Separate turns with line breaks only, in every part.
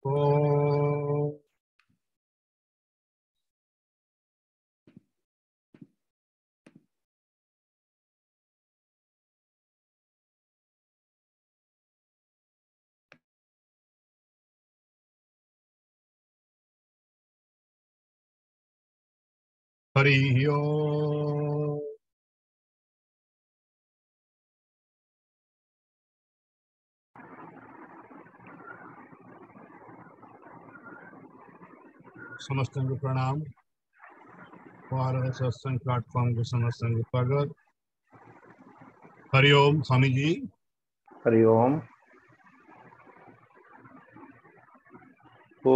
ओ हरि ओम। समस्त को प्रणाम और सत्संग प्लेटफॉर्म को समस्त को स्वागत। हरि ओम स्वामी जी।
हरि ओम। ओ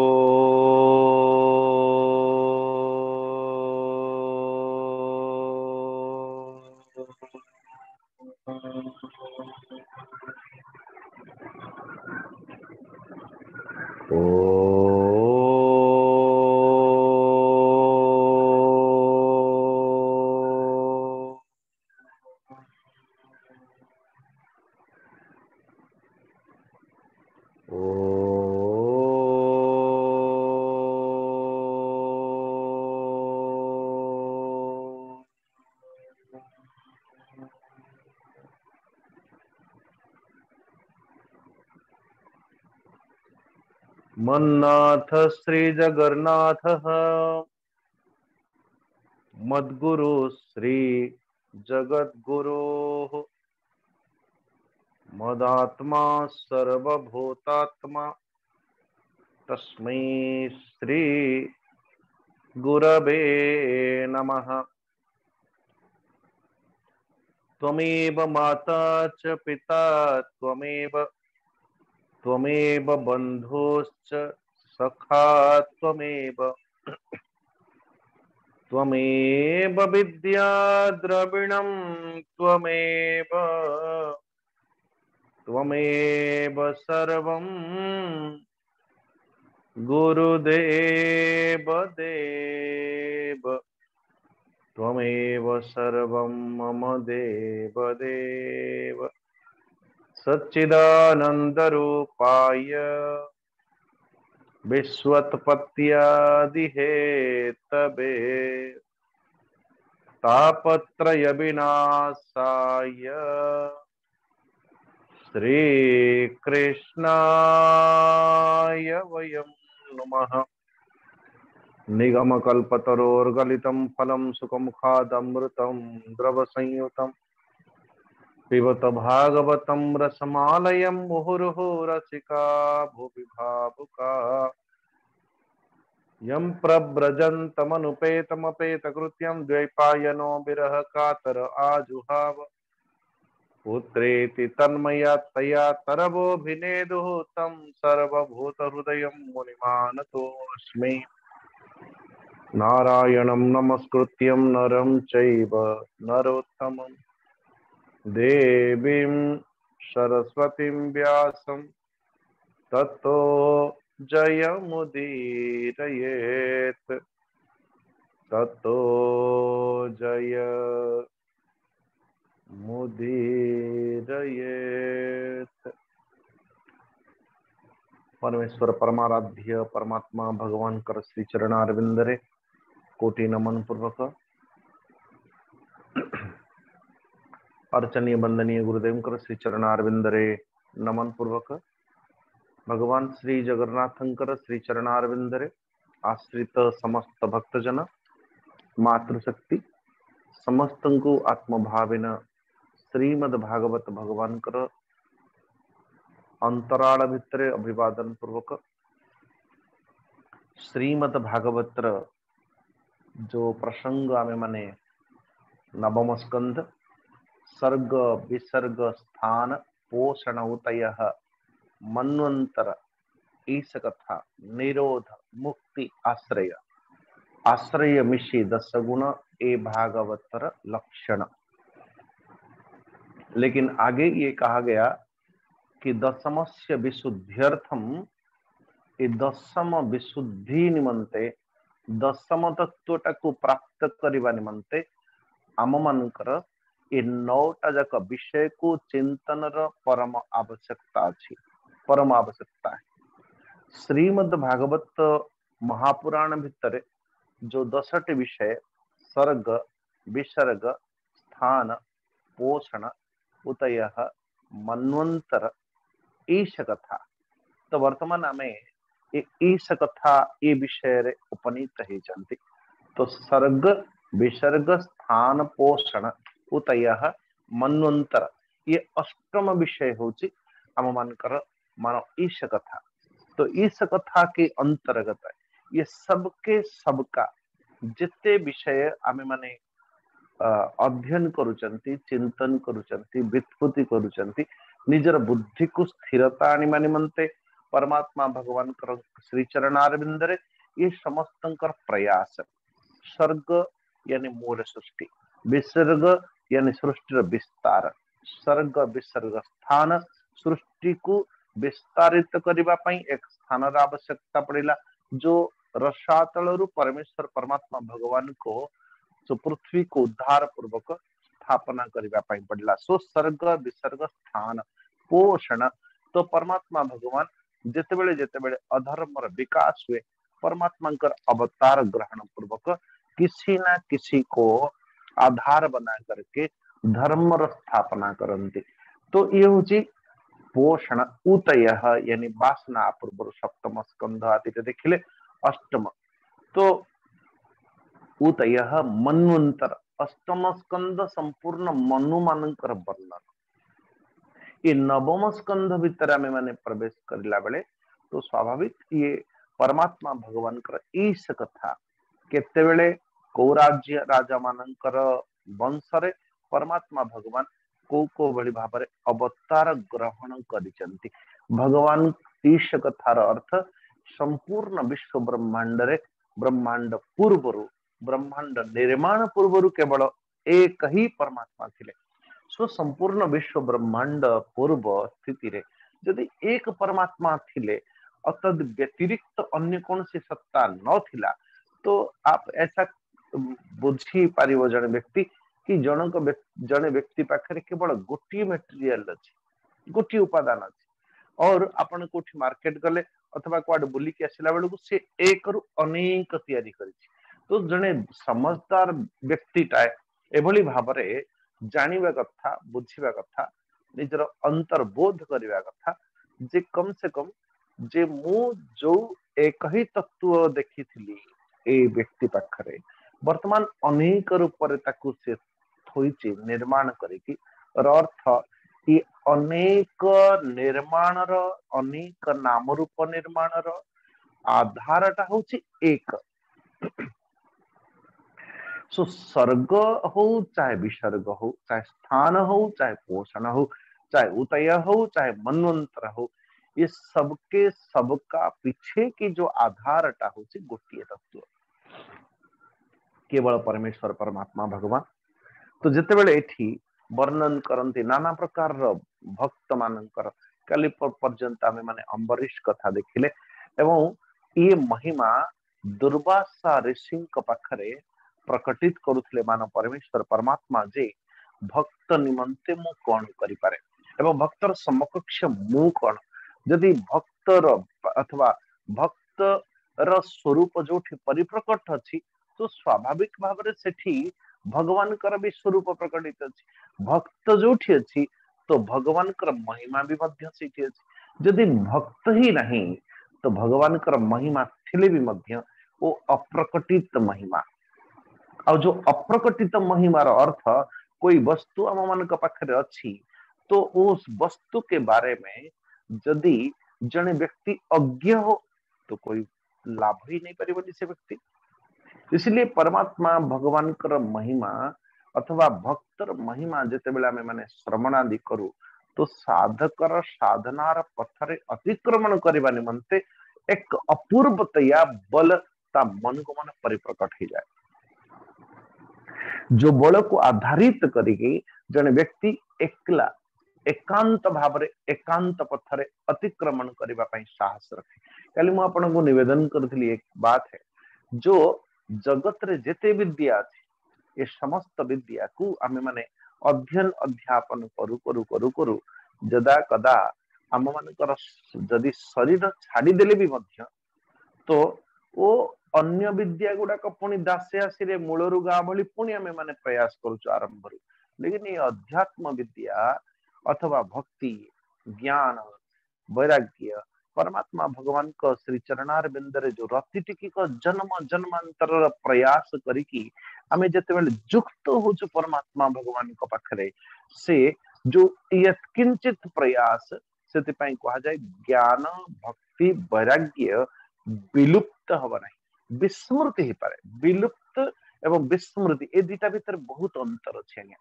मन्नाथ श्री जगन्नाथ मद्गुरु श्री जगद्गुरु मदात्मा सर्वभूतात्मा तस्मै श्री गुरवे नमः। त्वमेव माता च पिता त्वमेव बन्धुश्च सखा त्वमेव विद्या द्रविणं त्वमेव सर्वं गुरुदेव देव त्वमेव सर्वं मम देव देव। सच्चिदानन्दरूपाय विश्वोत्पत्त्यादिहेतवे तापत्रयविनाशाय श्रीकृष्णाय वयं नमः। निगमकल्पतरोर्गलितं फलं सुखमुखादमृतं द्रवसंयुतं पिबत भागवतं रसमालयं मुहुर्मुहुः रसिका भुवि भावुका यं प्रव्रजन्तमनुपेतमपेतकृत्यं द्वैपायनो विरह कातर आजुहाव पुत्रेति तन्मयतया तरवोऽभिनेदुः तं सर्वभूतहृदयं मुनिमानतोऽस्मि। नारायणं नमस्कृत्यं नरं चैव नरोत्तमं देवीं सरस्वतीं व्यासं ततो जयमुदीरयेत् ततो जयमुदीरयेत्। परमेश्वर परमाराध्य परमात्मा भगवान कर श्री चरणारविंदरे कोटि नमन पूर्वक अर्चनीय वंदनीय गुरुदेव कर श्री चरणारविंदरे नमन पूर्वक भगवान श्री जगन्नाथंकर श्री चरणारविंदरे आश्रित समस्त भक्तजन मातृशक्ति समस्त को आत्मभाविन श्रीमद् भागवत भगवान कर अंतराल भितरे अभिवादन पूर्वक श्रीमद् भागवतर जो प्रसंग आमे माने नवम स्कंध सर्ग विसर्ग स्थान पोषण उतय मन्वंतर ईश कथा निरोध मुक्ति आश्रय आश्रय मिशी दस गुण ए भागवतर लक्षण। लेकिन आगे ये कहा गया कि दशमस्य विशुद्ध्यर्थम ए दशम विशुद्धि निमंते दशम तत्वटा को प्राप्त करने निमंते आम मानकर ए 9टा जाक विषय को चिंतन परम आवश्यकता अच्छी परम आवश्यकता है। श्रीमद् भागवत महापुराण भितर जो 10टी विषय सर्ग विसर्ग स्थान पोषण उतय मन्वंतर ईश कथा तो वर्तमान आम ईश कथा ये विषय रे उपनीत होती तो सर्ग विसर्ग स्थान पोषण उतय मन्वंतर ये अष्टम विषय होची आम मानकर मान ईश कथा। तो ईश कथा के अंतर्गत ये सबके सबका जिते विषय आमे माने अध्ययन करुचंती चिंतन करुचंती व्युत्पत्ति करुचंती निजर बुद्धि को स्थिरता आनिमा निमंते परमात्मा भगवान कर श्री चरणारविंद रे ये समस्तंकर प्रयास। सर्ग यानी मूल सृष्टि, विसर्ग यानी सृष्टि विस्तार, सर्ग विसर्ग स्थान सृष्टि को विस्तारित करबा पई एक स्थान आवश्यकता पड़िला जो रसातल परमेश्वर परमात्मा भगवान को सो पृथ्वी को उद्धार पूर्वक स्थापना करबा पई पड़िला। सो सर्ग विसर्ग स्थान पोषण तो परमात्मा भगवान जेतेबेले अधर्मर विकास हुए परमात्मा अवतार ग्रहण पूर्वक किसी ना किसी को आधार बना करके धर्म स्थापना करते। तो ये हूँ पोषण उतय यानी वासना पूर्व सप्तम स्कंध आदि देखिले अष्टम तो उतय मन्वंतर अष्टम स्कंद संपूर्ण मनु मानकर वर्णन। ये नवम स्कंध भितर आमे माने प्रवेश करला बेले तो स्वाभाविक ये परमात्मा भगवान कर ईश कथा केते बेले को राज्य राजा मानकर वंश रे परमात्मा भगवान को बड़ी भाव में अवतार ग्रहण करिसंती। भगवान ईश कथार अर्थ संपूर्ण विश्व ब्रह्मांड रे ब्रह्मांड पूर्वरु ब्रह्मांड निर्माण पूर्वरु केवल एक ही परमात्मा थिले। सो संपूर्ण विश्व ब्रह्मांड पूर्व स्थिति रे यदि एक परमात्मा थिले अतद व्यतिरिक्त अन्य कौन सी सत्ता न थिला तो आप ऐसा बुझी पारिबो जने व्यक्ति कि जने व्यक्ति पाखरे केवल गोटी मटेरियल अच्छी गोटी उपादान अच्छी और आपण कोठी मार्केट गले अथवा क्वाड बुली के आसिला बेलू से एक रु अनेक तैयारी करिछि। तो जने समझदार व्यक्तिटाए एभली भाबरे जानिबा कथा बुझिबा कथा निजर अंतर्बोध करिबा कथा जे कम से कम जे मु जो एक ही तत्व देखिथिली ए व्यक्ति पाखरे वर्तमान अनेक रूप ताकू से थोइछि निर्माण करिकि अर्थ ये अनेक निर्माण अनेक नाम रूप निर्माण आधारटा होछि एक। सो सर्ग हो चाहे विसर्ग हो चाहे स्थान हो चाहे पोषण हो चाहे उतय हो चाहे मन्वंतर हो ये सबके सबका पीछे की जो आधारटा होछि गोटिए तत्व केवल परमेश्वर परमात्मा भगवान। तो जितेबेले एठी वर्णन करती नाना प्रकार भक्त मानकर काली पर्यंत आमे माने अम्बरीश कथा देखिले एवं ये महिमा दुर्वासा ऋषि पाखरे प्रकटित करुथिले मान परमेश्वर परमात्मा जे भक्त निमंते मु कौन करि पारे एवं भक्तर समकक्ष मु कौन जदि भक्तर अथवा भक्तर स्वरूप जोठी परिप्रकट अछि तो स्वाभाविक भाव में सेठी भगवान कर भी स्वरूप प्रकटित अछि। भक्त जोठी अछि तो भगवान कर महिमा भी मध्य सेठी अछि। यदि भक्त ही नहीं तो भगवान कर महिमा थिले भी मध्य वो अप्रकटित महिमा और जो अप्रकटित महिमार अर्थ कोई वस्तु आम मान पाखरे अछि तो उस वस्तु के बारे में यदि जने व्यक्ति अज्ञ हो तो कोई लाभ ही नहीं पारिबनी से व्यक्ति। इसलिए परमात्मा भगवान कर महिमा अथवा भक्तर महिमा जेतेबेले आमे माने श्रवण आदि करू तो साधकर साधनार पथरे अतिक्रमण करबा निमंते एक अपूर्वतया बल ता मन को मन परिप्रकट हो जाए जो बल को आधारित करिके जने व्यक्ति एकला एकांत भाव एकांत पथरे अतिक्रमण करबा पई साहस रखे। काली मु आपन को निवेदन करथली एक बात है जो जगत रे जेते विद्या अछि ये समस्त विद्या को आमे माने अध्ययन अध्यापन करू करू करू करू जदा कदा आम मानकर जदि शरीर छाड़देले भी मध्य तो ओ अन्य विद्या गुड़ाक पुणी दासे आसी मूलरू गाँ भली पुणी आम मैंने प्रयास करुचु आरंभ, लेकिन ये अध्यात्म विद्या अथवा भक्ति ज्ञान वैराग्य परमात्मा भगवान को श्री चरणार बिंदरे जो रति टिकिक जन्म जन्मांतर प्रयास करिकी आमे जेतेबेले युक्त होचु परमात्मा भगवान को पाखरे से जो यत्किंचित प्रयास से कहा जाए ज्ञान भक्ति वैराग्य विलुप्त हब नहीं, विस्मृति ही पारे। विलुप्त एवं विस्मृति ए दुटा भीतर बहुत अंतर अच्छे आज्ञा।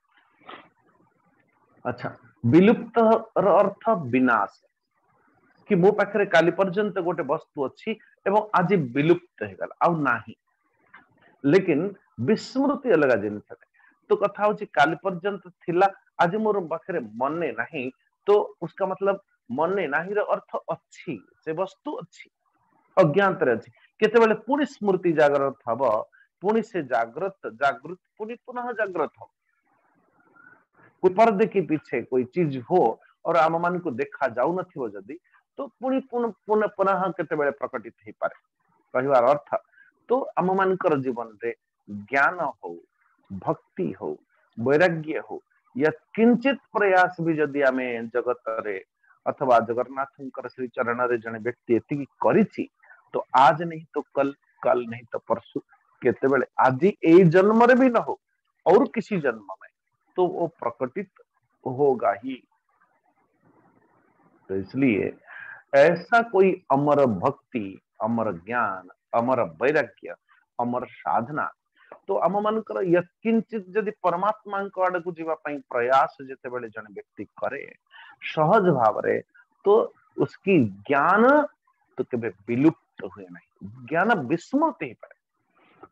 अच्छा, विलुप्त अर्थ विनाश कि मो पाखरे काली पर्यंत गोटे वस्तु अच्छी एवं आज विलुप्त हो गला आउ नाही, लेकिन विस्मृति अलग जिनस। तो कथा होची काली पर्यंत थिला आज मोर पाखरे मने नहीं, तो उसका मतलब मने नहीं रो अर्थ अच्छी, से वस्तु अच्छी अज्ञात रे अच्छी। केतेबेले पुणी स्मृति जागृत हब, पुणी से जागृत जागृत पुणी पुनः जागृत हो। कोई पर्दे के पीछे कोई चीज हो और आम मान को देखा जाऊ नथिबो जदी तो पुणी पुनः पुनः केतेबेले प्रकटित हो पारे। कहवार अर्थ तो आम मानकर जीवन रे ज्ञान हो भक्ति हो वैराग्य हो या किंचित प्रयास भी जदि आमे जगत रे अथवा जगन्नाथ श्री चरण रे जने व्यक्ति एति करिछि तो आज नहीं तो कल, कल नहीं तो परसु, केतेबेले आज ए जन्म रे भी न हो और किसी जन्म में तो वो प्रकटित होगा ही। तो इसलिए ऐसा कोई अमर भक्ति अमर ज्ञान अमर वैराग्य अमर साधना तो आम मानकर यत्किंचित जदि परमात्मा आड़ को जीवा प्रयास जितेबेले जन व्यक्ति करे सहज भाव रे तो उसकी ज्ञान तो केबे विलुप्त हुए नहीं, ज्ञान विस्मृति ही पाए।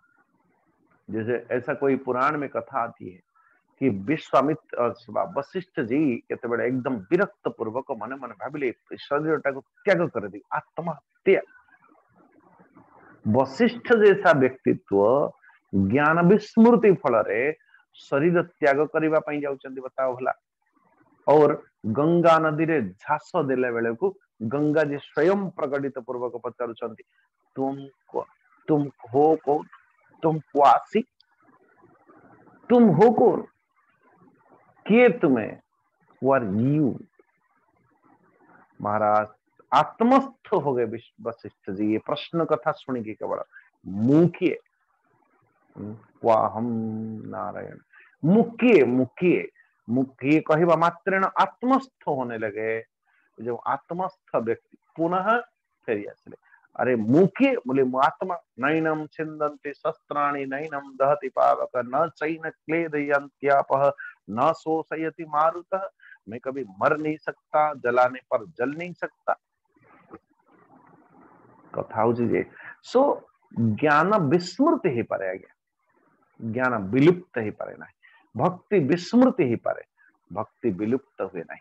जैसे ऐसा कोई पुराण में कथा आती है कि विश्वामित्र वशिष्ठ जी केतेबेले एकदम विरक्त पूर्वक मन मन भाविले शरीर टाक त्याग कर दी आत्महत्या। वशिष्ठ जैसा व्यक्तित्व ज्ञान विस्मृति फल रे शरीर त्याग करबा पई जाउचंदी बताओ भला। और गंगा नदी रे झास देले बेले को गंगा जी स्वयं प्रकटित पूर्वक पचारुचंदी तुम हो कौन, तुम क्वासी, तुम हो कौन, किए तुम्हें, वर यू। महाराज आत्मस्थ हो गए वशिष्ठ जी ये प्रश्न कथा सुनी के केवल मुखिए हम नारायण मुखिए मुखिए मुखिए कहवा मात्रेण आत्मस्थ होने लगे। जो आत्मस्थ व्यक्ति पुनः फेरी आसले अरे मुखिए बोले आत्मा नैनम छिंदन्ति शस्त्राणि नैनम दहति पावक न चैन क्लेदयन्त्यापः न शोषयति मारुतः। मैं कभी मर नहीं सकता, जलाने पर जल नहीं सकता। कथा जी सो ज्ञान विस्मृति ही पारे आज्ञा, ज्ञान विलुप्त ही पारे ना, भक्ति विस्मृति ही पारे, भक्ति विलुप्त हुए ना।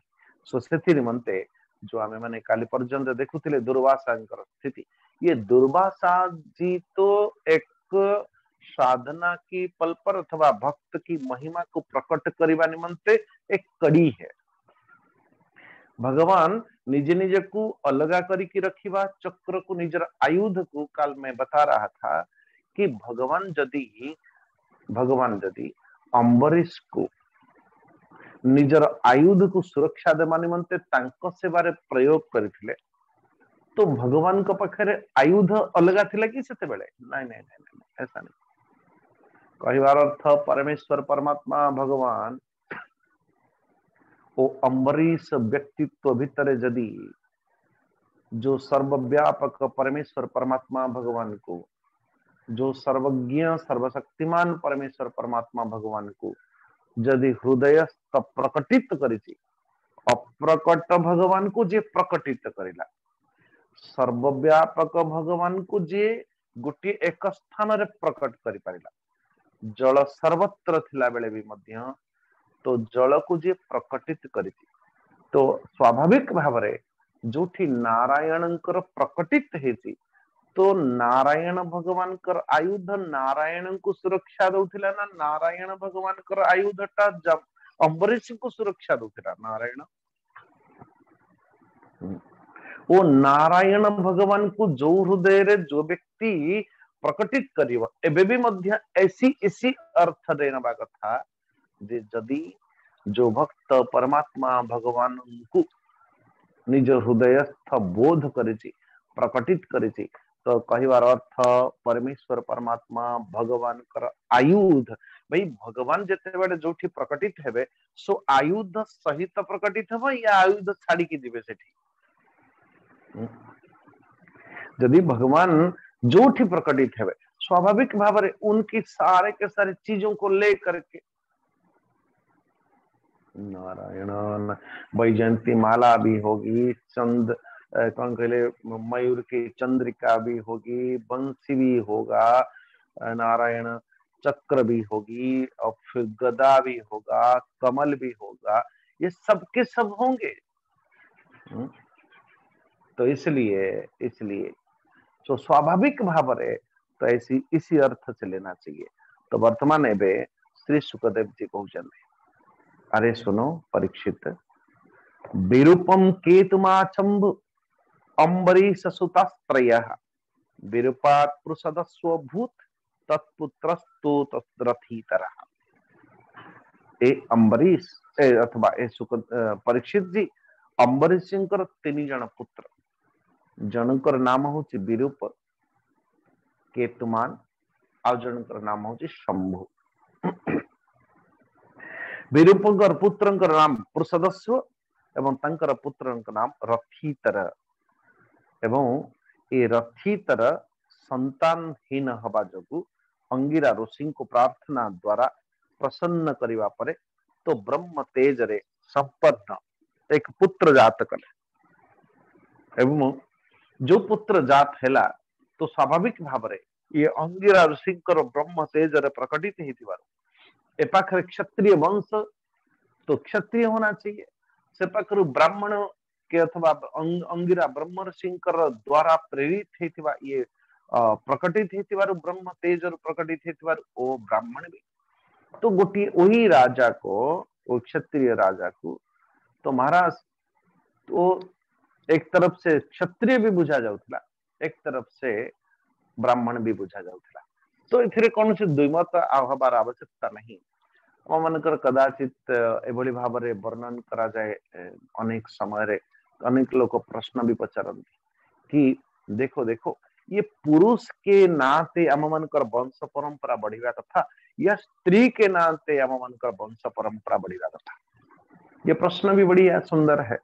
सो से निमंते जो आमे माने काली पर्यंत देखुथिले दुर्वासा स्थिति, ये दुर्वासा जी तो एक साधना की पल पर अथवा भक्त की महिमा को प्रकट करने निमंते एक कड़ी है। भगवान निजे निजे को अलगा करके रखिबा चक्र को निजर आयुध को काल में बता रहा था कि भगवान जदि अम्बरीश को निजर आयुध को सुरक्षा देवा निमंते तांको सेवारे प्रयोग करथिले तो भगवान को पाखरे आयुध अलगा थिला कि सेते बेले नहीं नहीं नहीं ऐसा नहीं। कहिबार अर्थ परमेश्वर परमात्मा भगवान ओ अम्बरीश व्यक्तित्व भितरे जदि जो सर्वव्यापक परमेश्वर परमात्मा भगवान को, जो सर्वज्ञ सर्वशक्तिमान परमेश्वर परमात्मा भगवान को जदि हृदयस्थ प्रकटित करिछि, अप्रकट भगवान को जे प्रकटित करिला, सर्वव्यापक भगवान को जे गोटे एक स्थान रे प्रकट करि पारिला। जल सर्वत्र थिला बेले भी मध्य तो जल को जे प्रकटित करिछि तो स्वाभाविक भाव रे जोठी नारायणकर प्रकटित हेछि तो नारायण भगवान कर आयुध नारायण को सुरक्षा दउथिला ना नारायण भगवान कर आयुधटा अम्बरीश को सुरक्षा दउथिला नारायण। ओ नारायण भगवान को जो हृदय रे जो व्यक्ति प्रकटित करिव एबे भी मध्य ऐसी इसी अर्थ रे नबा कथा जे जदि जो भक्त परमात्मा भगवान को निज हृदयस्थ बोध करिछि प्रकटित करिछि तो कहिवार अर्थ परमेश्वर परमात्मा भगवान कर आयुध भाई भगवान जेते बेले जोठी प्रकटित हेबे सो आयुध सहित प्रकटित हेबो या आयुध छाड़ी की दिबे सेठी यदि भगवान जोठी प्रकटित हेबे स्वाभाविक भाव रे उनकी सारे के सारे चीजों को लेकर के नारायण वैजयंती माला भी होगी चंद कौन कहले मयूर की चंद्रिका भी होगी बंसी भी होगा नारायण चक्र भी होगी और फिर गदा भी होगा कमल भी होगा ये सब के सब होंगे तो इसलिए तो स्वाभाविक भाव रे तो ऐसी इसी अर्थ से लेना चाहिए तो वर्तमान एबे श्री सुखदेव जी कहते अरे सुनो परीक्षित विरूपम केतुमाचम्ब अम्बरीश सुतास्त्रय विरूपात् पुरुषदस्व भूत तत्पुत्रस्तु तत्रथीतर ए अम्बरीश अथवा ए सुख परीक्षित जी अम्बरीश सिंह तीन जन पुत्र जनकर नाम होची विरूप केतुमान आ जनकर नाम होची शंभु विरूपंकर पुत्रंकर नाम पुरुषदस्व एवं तंकर पुत्रंकर नाम रथीतर एवं ए रथीतर संतानहीन हवा जोगु अंगिरा ऋषि को प्रार्थना द्वारा प्रसन्न करिवा परे तो ब्रह्म तेज रे संपन्न एक पुत्र जात कले एवं जो पुत्र जात हैला तो स्वाभाविक भाव रे ये अंगिरा ऋषि ब्रह्म तेज रे प्रकटित हेतिबार ए पाखरे क्षत्रिय वंश तो क्षत्रिय होना चाहिए से पाखरु ब्राह्मण के अथवा अंगिरा ब्रह्म ऋषि द्वारा प्रेरित हेतिबा ये प्रकटित हेतिबार ब्रह्म तेज प्रकटित हेतिबार ओ ब्राह्मण भी तो गोटी वही राजा को वो क्षत्रिय राजा को तो महाराज तो एक तरफ से क्षत्रिय भी बुझा जाउतला एक तरफ से ब्राह्मण भी बुझा जाउतला तो एथिरे कौन से द्विमत हबार आवश्यकता नहीं मनकर कदाचित एभली भाव रे वर्णन करा जाए अनेक समय रे अनेक लोग प्रश्न भी पचारती कि देखो देखो ये पुरुष के नाते आम मनकर वंश परंपरा बढ़िया कथा या स्त्री के नाते आम मनकर वंश परंपरा बढ़िया कथा ये प्रश्न भी बढ़िया सुंदर है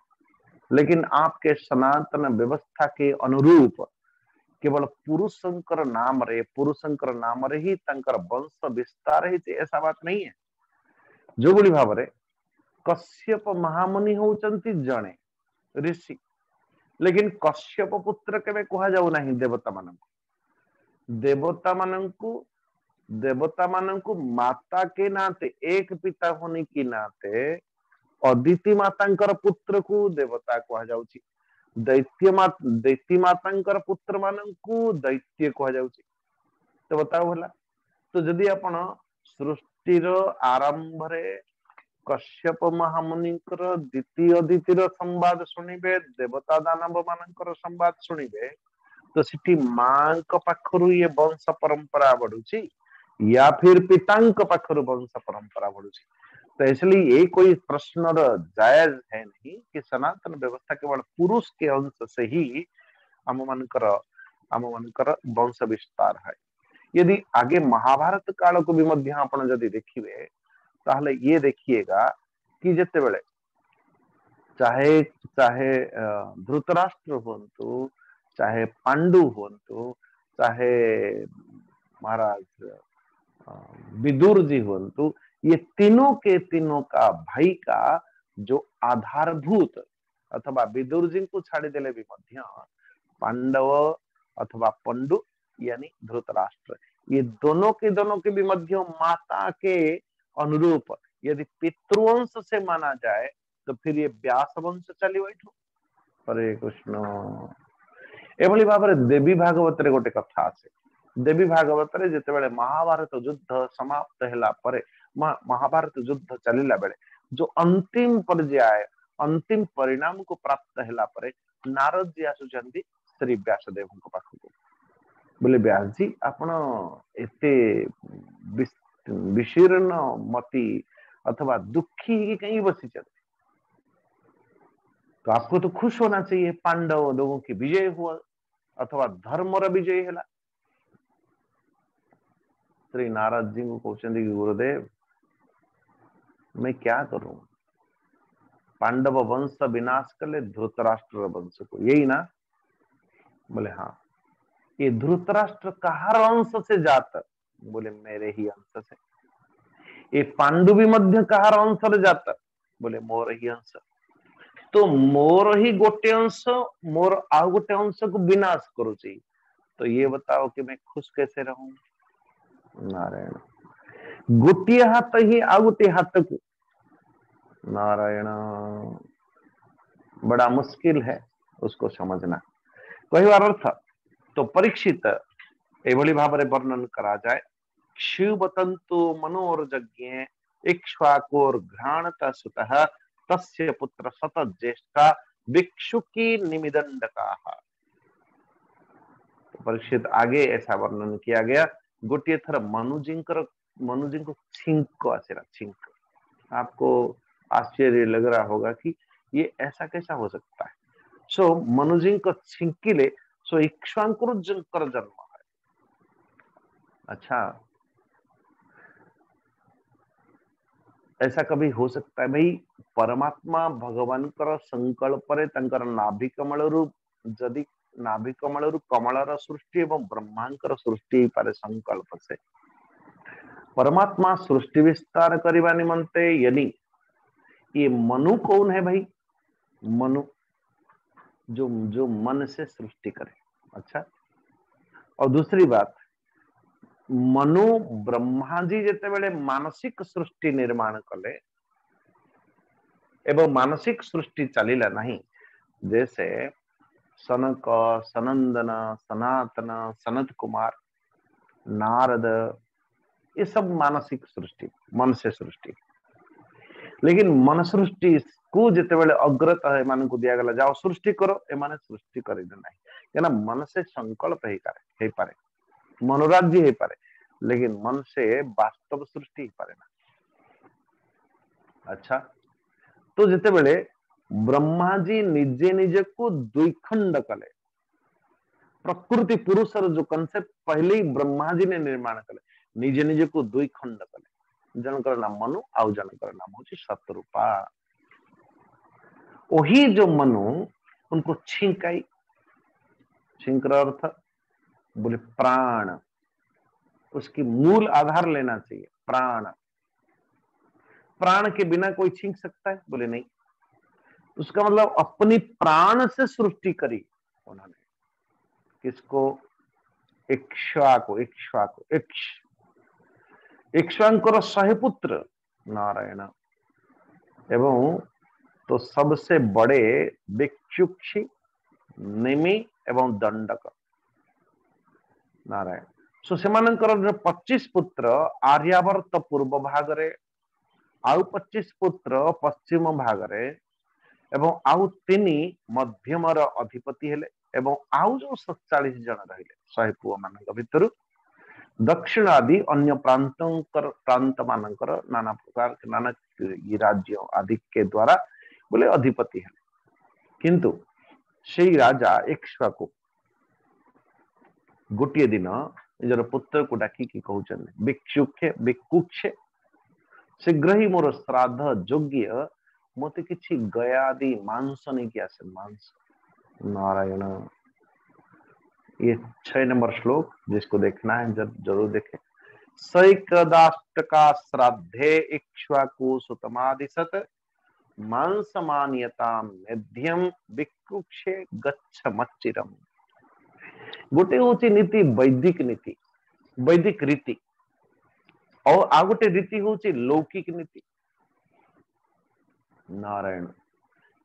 लेकिन आपके सनातन व्यवस्था के अनुरूप केवल पुरुषंकर नाम रे ही तंकर वंश विस्तार ही ऐसा बात नहीं है जो बड़ी भाव रे कश्यप महामुनि होचंती जणे ऋषि लेकिन कश्यप पुत्र केबे कहा जाऊ नहीं देवता मानंकु माता के नाते एक पिता होने के नाते अदिति मातांकर पुत्र को देवता कहा जाउची दैत्य मातांकर पुत्र मानंकु दैत्य कहा जाउची तो बताओ भला तो जदि आपण सृष्टिर आरंभ रे कश्यप महामुनि द्वितीय अदितिर संवाद शुणिबे देवता दानव मानकर संवाद शुणिबे तो सिटी मां पाखरु ये वंश परंपरा बढ़ुची या फिर पितांक पाखरु वंश परंपरा बढ़ुची तो इसलिए ये कोई प्रश्न जायज है नहीं कि सनातन व्यवस्था केवल पुरुष के अंश से ही आम मनकर वंश विस्तार है यदि आगे महाभारत काल को भी मध्य आपण जदि देखिए ताहले ये देखिएगा कि जिते बेले चाहे चाहे धृतराष्ट्र हुंतु चाहे पांडु हुंतु चाहे महाराज विदुर जी हुंतु ये तीनों के तीनों का भाई का जो आधारभूत अथवा विदुर जी को छाड़ी देले भी मध्य पांडव अथवा पंडु यानी धृतराष्ट्र ये दोनों के भी मध्य माता के अनुरूप यदि पितृवंश से माना जाए तो फिर ये व्यास वंश चली बैठो हरे कृष्ण एभली भाव में देवी भागवत रे गोटे कथा आसे देवी भागवत रे जेते बेले महाभारत युद्ध समाप्त हैला परे महाभारत युद्ध चलिला बेले जो अंतिम पर्याय अंतिम परिणाम को प्राप्त हैला परे नारद जी आसुचंदी श्री व्यासदेव को पाखको बोले व्यास जी आपण एते विशीर्ण मति अथवा दुखी कहीं बसी चलते, तो आपको तो खुश होना चाहिए, पांडव लोगों की विजय हुआ अथवा धर्मर विजय है। श्री नारद जी को कहते कि गुरुदेव मैं क्या करूं, पांडव वंश विनाश कले धृतराष्ट्र वंश को, यही ना? बोले हाँ। ये धृतराष्ट्र कहार अंश से जात? बोले मेरे ही अंश से। ये पांडु भी मध्य कहार अंश से जात? बोले मोर ही अंश। तो मोर ही गोटे अंश मोर आउ गोटे अंश को विनाश करुची, तो ये बताओ कि मैं खुश कैसे रहूं? नारायण गोटे हाथ ही आउ गोटे हाथ को, नारायण बड़ा मुश्किल है उसको समझना। कहवार अर्थ तो परीक्षित एभली भाव वर्णन करा जाए, शिवतंतु मनोरज्ञ इक्ष्वाकोर घ्राणता सुतः तस्य पुत्र सतत ज्येष्ठा भिक्षुकी निमिदंडका। तो परीक्षित आगे ऐसा वर्णन किया गया, गोटे थर मनुजी को छिंक आसेला, छिंक। आपको आश्चर्य लग रहा होगा कि ये ऐसा कैसा हो सकता है। सो मनुजी को छिंकिले सो इक्ष्वाकुर जन्म है। अच्छा, ऐसा कभी हो सकता है भाई? परमात्मा भगवान कर संकल्प रे तंकर नाभि कमल जदि नाभि कमल कमलर सृष्टि एवं ब्रह्मांकर सृष्टि पारे संकल्प से परमात्मा सृष्टि विस्तार करने निमंते यदि ये मनु कौन है भाई? मनु जो मन से सृष्टि करे। अच्छा, और दूसरी बात, मनु ब्रह्मा जी जिते बेले मानसिक सृष्टि निर्माण कले एवं मानसिक सृष्टि चलिला नहीं, जैसे सनक सनंदन सनातन सनत कुमार नारद, ये सब मानसिक सृष्टि मन से सृष्टि। लेकिन मन सृष्टि को जिते बेले अग्रता है मान को दिया गला, जाओ सृष्टि करो, ए माने सृष्टि कर नहीं, मन से संकल्प है पारे, मनोराज्य है पारे, लेकिन मन से वास्तव सृष्टि ही पारे ना। अच्छा, तो जिते बेले ब्रह्मा जी निजे निजे को द्विखंड कले, प्रकृति पुरुषर जो कंसेप्ट पहले ही ब्रह्मा जी ने निर्माण कले, निजे निजे को द्विखंड कले, जनकर नाम मनु आउ जनकर नाम होची शतरूपा। वही जो मनु उनको छिंकाई, छिंकर अर्थ बोले प्राण, उसकी मूल आधार लेना चाहिए प्राण। प्राण के बिना कोई छींक सकता है? बोले नहीं। उसका मतलब अपनी प्राण से सृष्टि करी उन्होंने। किसको? इक्ष्वाकु, इक्ष्वाकु, इक्ष्वाकुर 100 पुत्र नारायण, एवं तो सबसे बड़े भिक्षुक्षी निमि एवं दंडक नारायण। सो सेमानंकर 25 पुत्र आर्यावर्त पूर्व भागरे, आउ 25 पुत्र पश्चिम भागरे, एवं आउ 3 मध्यमर अधिपति हेले, एवं आउ जो 47 जन रहिले 100 पुओ मानक भितर दक्षिण आदि अन्य प्रांत मानकर नाना प्रकार के नाना राज्य आदि के द्वारा बोले अधिपति है। किंतु से राजा इक्ष्वाकु गोटे दिन निजर पुत्र को डाकी कहते भिक्षुक्षे भिक्षुक्षे शीघ्र ही मोर श्राद्ध योग्य मत कि गया आदि मांस नहीं कि आसे मांस। नारायण, ये 6 नंबर श्लोक जिसको देखना है जरूर देखें। सैकदाष्टका श्राद्धे इक्ष्वाकु सुतमादिशत मांस मान्यताम मध्यम भिक्षुक्षे गच्छ मच्चिरम। गोटे हूँ नीति वैदिक नीति, वैदिक रीति, और आ गोटे रीति हूँ लौकिक नीति। नारायण,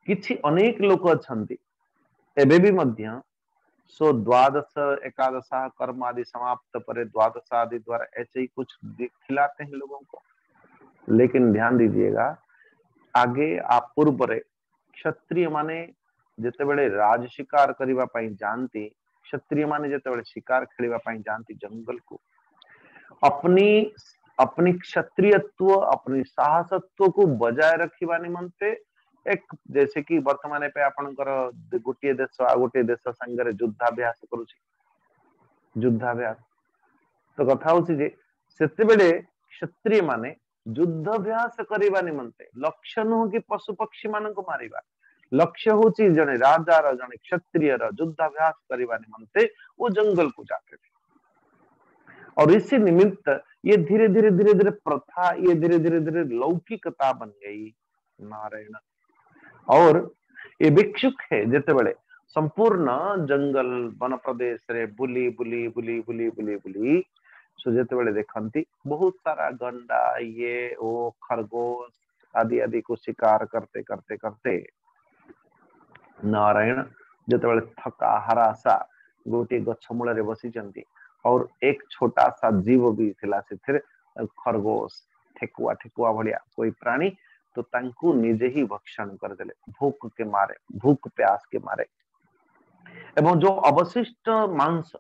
किछि अनेक लोक अछंती एबे भी मध्य सो द्वादश एकादश कर्म आदि समाप्त परे द्वादश आदि द्वारा ऐसे ही कुछ खिलाते हैं लोगों को। लेकिन ध्यान दीजिएगा, आगे आप पूर्व रे क्षत्रिय माने जेतेबेले राज शिकार करिबा पई जानती क्षत्रिय माने जेतेबेले शिकार खेलिबा पई जानती जंगल को अपनी अपनी क्षत्रियत्व अपनी साहसत्व को बजाय रखिबा निमंते एक जैसे कि वर्तमान पे आपनकर गोटे देश आ गोटे देश संगे युद्धाभ्यास करूची युद्धाभ्यास तो कथा होची जे सेतेबेले क्षत्रिय माने युद्धाभ्यास करिबा निमंते लक्ष्य नु कि पशु पक्षी मान को मारिबा लक्ष्य होची जने राजा जने क्षत्रिय युद्धाभ्यास करिबा निमंते वो जंगल को जाते थे और इसी निमित्त ये धीरे धीरे प्रथा ये धीरे लौकिकता बन गई नारायण और ये भिक्षुक है जेते बड़े संपूर्ण जंगल वन प्रदेश रे बुली बुली बुली बुली बुली बुली सो जेते बड़े देखंती बहुत सारा गंडा ये ओ खरगोश आदि आदि को शिकार करते करते करते नारायण जेते बड़े थका हरासा गोटे गछमूल रे बसी चंती और एक छोटा सा जीव भी थिला से खरगोश ठेकुआ ठेकुआ भलिया कोई प्राणी तो तांकु निजे ही भक्षण कर देले भूख के मारे भूख प्यास के मारे एवं जो अवशिष्ट मांस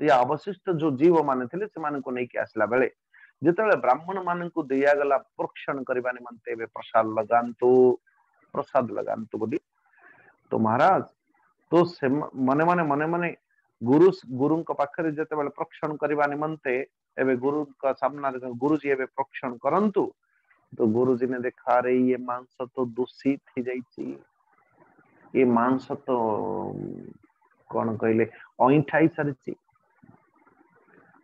या अवशिष्ट जो जीव माने थिले से मान को नहीं के आसला बेले जेतेबेले ब्राह्मण मान को दिया गला प्रोक्षण करबा निमंते बे प्रसाद लगांतु बोली तो महाराज तो से मने मने गुरु का पाखरे जेतेबेले प्रोक्षण करबा निमंते एबे गुरु का सामना गुरुजी एबे प्रोक्षण करंतु तो गुरुजी ने देखा रे ये मांस तो दूषित ही जाइए ये मांस तो कौन कहले अईठाई सारी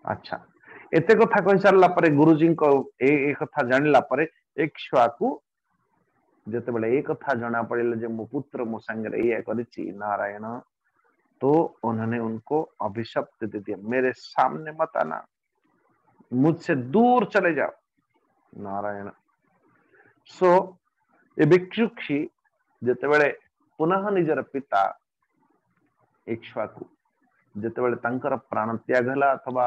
अच्छा एते कथा कहि सारला परे गुरुजी को ए कथा जानला परे एक छुआ को जेतेबेले ए कथा जाना पड़िले जे मो पुत्र मो संगे ये करिछि नारायण तो उन्होंने उनको अभिशाप दे दिया मेरे सामने मत आना मुझसे दूर चले जाओ नारायण सो ये भिक्षुक्षी जेतेबेले पुनः निजर पिता इक्ष्वाकु जेतेबेले तांकर प्राण त्याग हला अथवा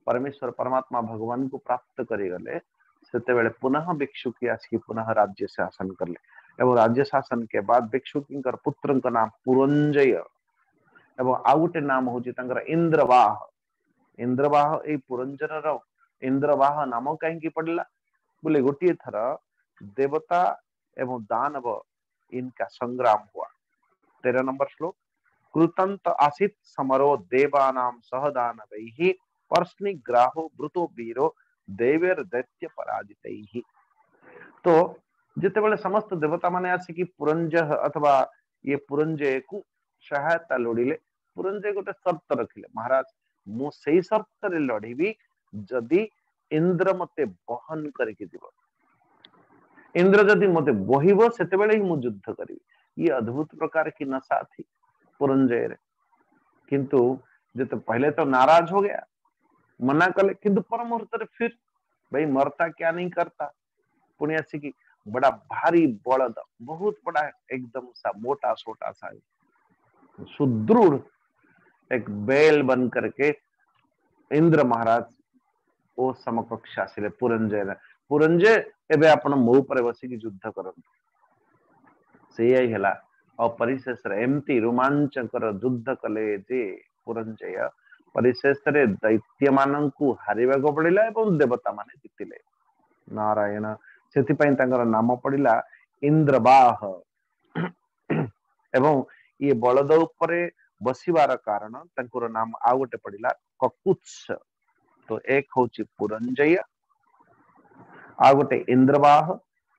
परमेश्वर परमात्मा भगवान को प्राप्त करि गले सेतेबेले पुनः भिक्षुकी आसी पुनः राज्य शासन करले एवं राज्य शासन के बाद भिक्षुकी पुत्र का नाम पुरंजय एवं आ गोटे नाम होची तांकर इंद्रवाह ए पुरंजन इंद्रवाह नाम कहीं पड़ला बोले गोटे थर देवता एवं दानव इनका संग्राम हुआ 13 नंबर श्लोक कृतंत आसित समरो देवानाम सह दानवैहि पर्ष्णि ग्राहो वृतो वीरो देवेर दैत्य पराजितैहि तो जेतेबेले समस्त देवता माने आसी पुरंजय अथवा ये पुरंजय को सहायता लोड़िले पुरंजय गोटे शर्त रखिले महाराज मु सेई शर्त रे लड़ीबी जदि इंद्र मते बहन करके दिबो इंद्र जदि मते बहिबो सेतेबेले ही मु युद्ध करिबी ये अद्भुत प्रकार की नशा थी पुरंजय रे किंतु जब पहले तो नाराज हो गया मना कले किंतु पर मुहूर्त रे फिर भाई मरता क्या नहीं करता पुण्य की बड़ा भारी बलद बहुत बड़ा एकदम सा मोटा छोटा सा सुदृढ़ एक बैल बन करके इंद्र महाराज ओ समकक्ष आसिले पुरंजय एबे आपण मो ऊपर बसिकी युद्ध करंतु सेया ही हला और परिशेष एमती रोमांचकर युद्ध कले जे पुरंजय परिशेष रे दैत्य माननकु हारिबा को पड़िला एवं देवता माने जितिले नारायण सेति पई तांकर नाम पड़िला इंद्रवाह एवं ये बलद उपरे बसिबार कारण तांकर नाम आ गोटे पड़िला ककुत्स तो एक होची पुरंजय आ गोटे इंद्रवाह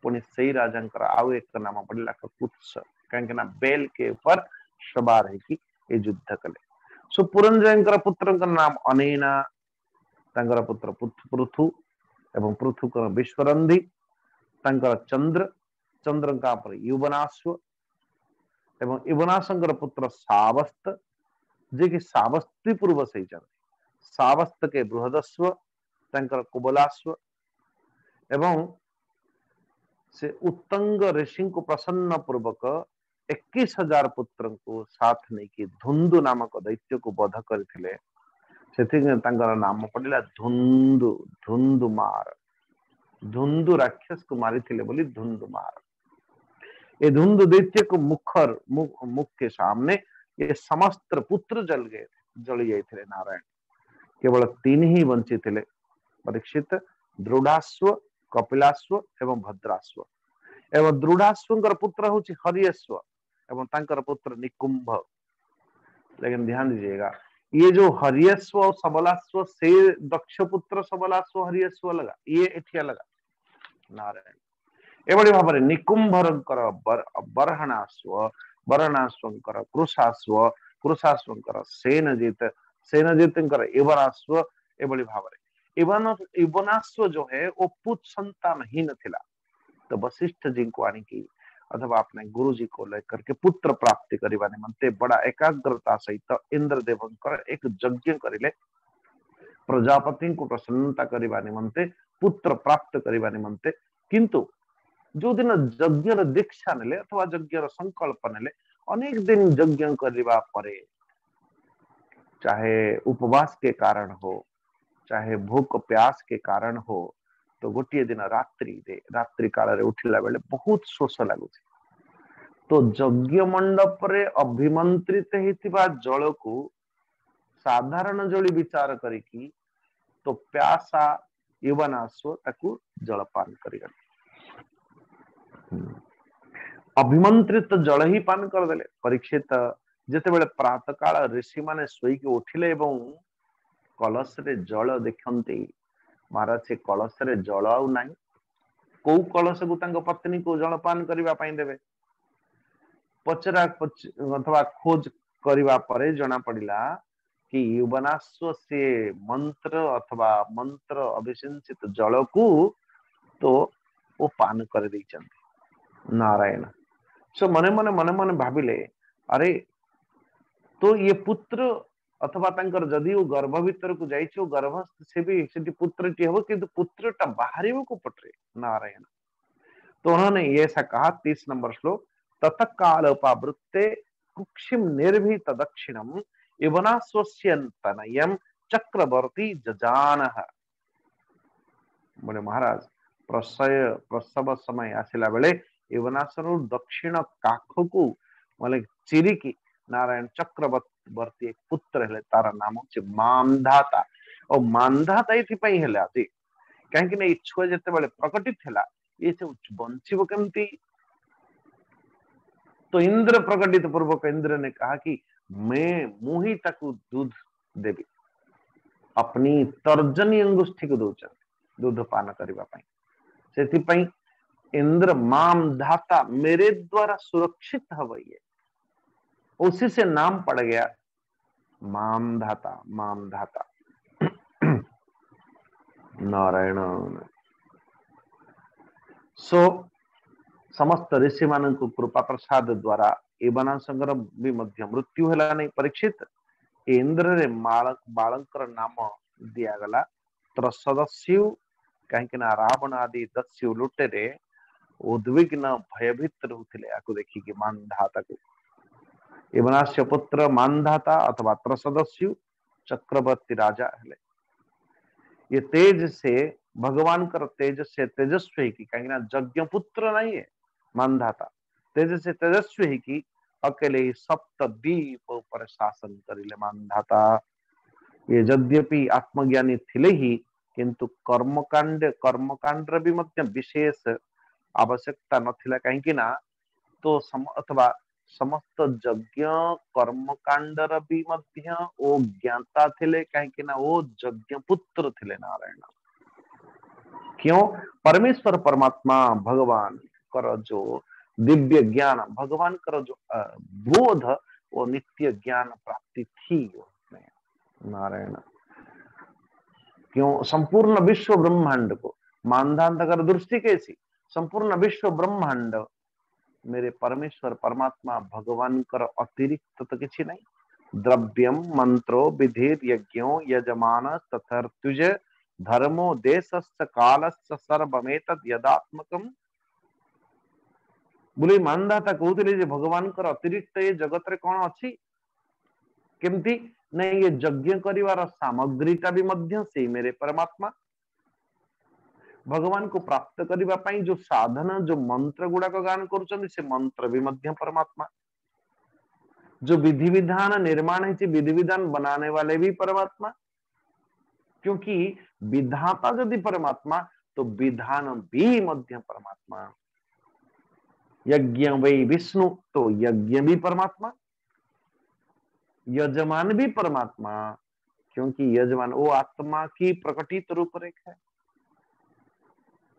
पुणी से राजा आउ एक नाम पड़िला ककुत्स कहीं ना बेल के ऊपर सवार है कि ये युद्ध कले सो पुरंजय पुत्र नाम अनेना तांकर पुत्र पृथु एवं पृथु विश्वरंधी तांकर चंद्र का पर युवनाश्व एवं युवनाशंकर पुत्र सावस्त जे कि सावस्तीपुर बसई सावस्त के बृहदस्व तांकर कुबलाश्व एवं से उत्तंग ऋषि को प्रसन्न पूर्वक 21,000 पुत्र को साथ नहीं कि धुंदु नामक दैत्य को वध करथिले नाम पड़िला धुंदुमार धुंदु राक्षस को मारी बोली धुंदुमार ये धुंध दैत्य को मुख के सामने ये समस्त पुत्र जल जाते नारायण। केवल 3 ही बंची थे, परीक्षित, द्रुडाश्व, कपिलाश्व एवं भद्राश्व। एवं द्रुडाश्व पुत्र हूँ हरियश्व एवं तांकर पुत्र निकुंभ। लेकिन ध्यान दीजिएगा, ये जो हरियश्व और सबलाश्व से दक्ष पुत्र सबलाश्व हरियश्व लगा, ये एठिया लगा नारायण। एभली भाव में निकुंभरंकर बरहणाश्व, बरहणाश्वंकर कृशाश्व, कृशाश्वंकर सेनजीत, सेनजीतंकर इवनाश्व। एभली भाव में इवनाश्व जो है वो पुत्र संतानहीन थिला, तो वशिष्ठ जी को आनिकी अथवा अपने गुरु जी को लेकर के पुत्र प्राप्ति करने निमंते बड़ा एकाग्रता सहित इंद्रदेवंकर एक यज्ञ करिले, प्रजापति को प्रसन्नता करने निमंते, पुत्र प्राप्त करने निमंते। किंतु जो दिन यज्ञ दीक्षा नेले अथवा यज्ञ संकल्प नेले, अनेक दिन यज्ञ करने परे, चाहे उपवास के कारण हो, चाहे भूख प्यास के कारण हो, तो गोटे दिन रात्रि काल उठिला बेले बहुत शोष लगुच। तो यज्ञ मंडप रे अभिमंत्रित होता जल को साधारण जली विचार करिकी तो प्यासा युवनाश्व ताकू जलपान कर अभिमंत्रित जल ही पान करदे। परीक्षित जिते प्रातः काल ऋषि माने शोईकी उठिले एवं कलश रे जल देखते, महाराज से कलश रे जल आउ ना, कौ कलश को पत्नी को जलपान करने देवे। पचरा अथवा खोज करने पर जना पड़ा कि युवनाश्व से मंत्र अथवा मंत्र अभिसिंचित जल को तो वो पान कर नारायण। सो मने मने भाविले, अरे तो ये पुत्र अथवा तांकर जदि वो गर्भ भीतर को जाइए, गर्भ से भी पुत्र टी हम कि पुत्रटा बाहर को पटरे नारायण। तो उन्होंने ये ऐसा कहा, 30 नंबर श्लोक, तत कालोपावृत्ते कुक्षिम निर्भीत दक्षिणम इवनाश्वस्यन्तनयम् चक्रवर्ती जजानः। बोले महाराज प्रसव समय आसिला बेले इवनाश्वर दक्षिण काख को बोले चिरिकी नारायण चक्रवर्ती एक पुत्र है, तार नाम होचे मानधाता। और मानधाता ये हेले आज कहीं छुआ जिते प्रकटित है ये सब बंचब केमती। तो इंद्र प्रकटित पूर्वक इंद्र ने कहा कि मैं मुही ताकू दूध देवी, अपनी तर्जनी अंगुष्ठी को दौर दूध पान करने। इंद्र माम धाता, मेरे द्वारा सुरक्षित हव, ये उसी से नाम पड़ गया माम धाता, माम धाता नारायण। सो समस्त ऋषि मान कृपा प्रसाद द्वारा एवनाशंकर भी मध्य मृत्यु है नहीं। परीक्षित इंद्र रे बालंकर नाम दिगला त्रसदस्यु, कहीं रावण आदि दस्यु लुटेरे उद्विग्न भयभीत रोते देखिए मानधाता को। एवनाश्य पुत्र मानधाता अथवा त्रसदस्यु चक्रवर्ती राजा है। ये तेज से भगवान कर तेज से तेजस्वी की, कहीं यज्ञ पुत्र नहीं है मानधाता, तेज से तेजस्वी ही की अकेले ही सप्तद्वीप पर शासन करिले मानधाता। ये यद्यपि आत्मज्ञानी थिले ही किंतु कर्मकांड भी मध्य विशेष आवश्यकता नथिला, कहीं ना तो अथवा समस्त यज्ञ कर्मकांडर भी मध्य ओ ज्ञाता थिले, कहीं ना वो यज्ञ पुत्र थिले नारायण। क्यों? परमेश्वर परमात्मा भगवान कर जो दिव्य ज्ञान, भगवान कर जो बोध, वो नित्य ज्ञान प्राप्ति थी उसमें नारायण। क्यों? संपूर्ण विश्व ब्रह्मांड को मानधाता दृष्टि कैसी, संपूर्ण विश्व ब्रह्मांड मेरे परमेश्वर परमात्मा भगवान कर अतिरिक्त तो किसी नहीं। द्रव्यम मंत्रो विधिर यज्ञो यजमान तथर्तुज धर्मो देशस्य कालस्य सर्वमेतद् यदात्मकम। बोले मानधाता कहते भगवान कर अतिरिक्त ये जगत रे कौन अच्छी केमती नहीं, ये यज्ञ करिवार सामग्रीटा भी मध्य से मेरे परमात्मा। भगवान को प्राप्त करने पाई जो साधना जो मंत्र गुड़ाक गान करुछंती से मंत्र भी मध्य परमात्मा, जो विधि विधान निर्माण है विधि विधान बनाने वाले भी परमात्मा, क्योंकि विधाता यदि परमात्मा तो विधान भी मध्य परमात्मा। यज्ञ वही विष्णु तो यज्ञ भी परमात्मा, यजमान भी परमात्मा, क्योंकि यजमान वो आत्मा की प्रकटित रूपरेखा है।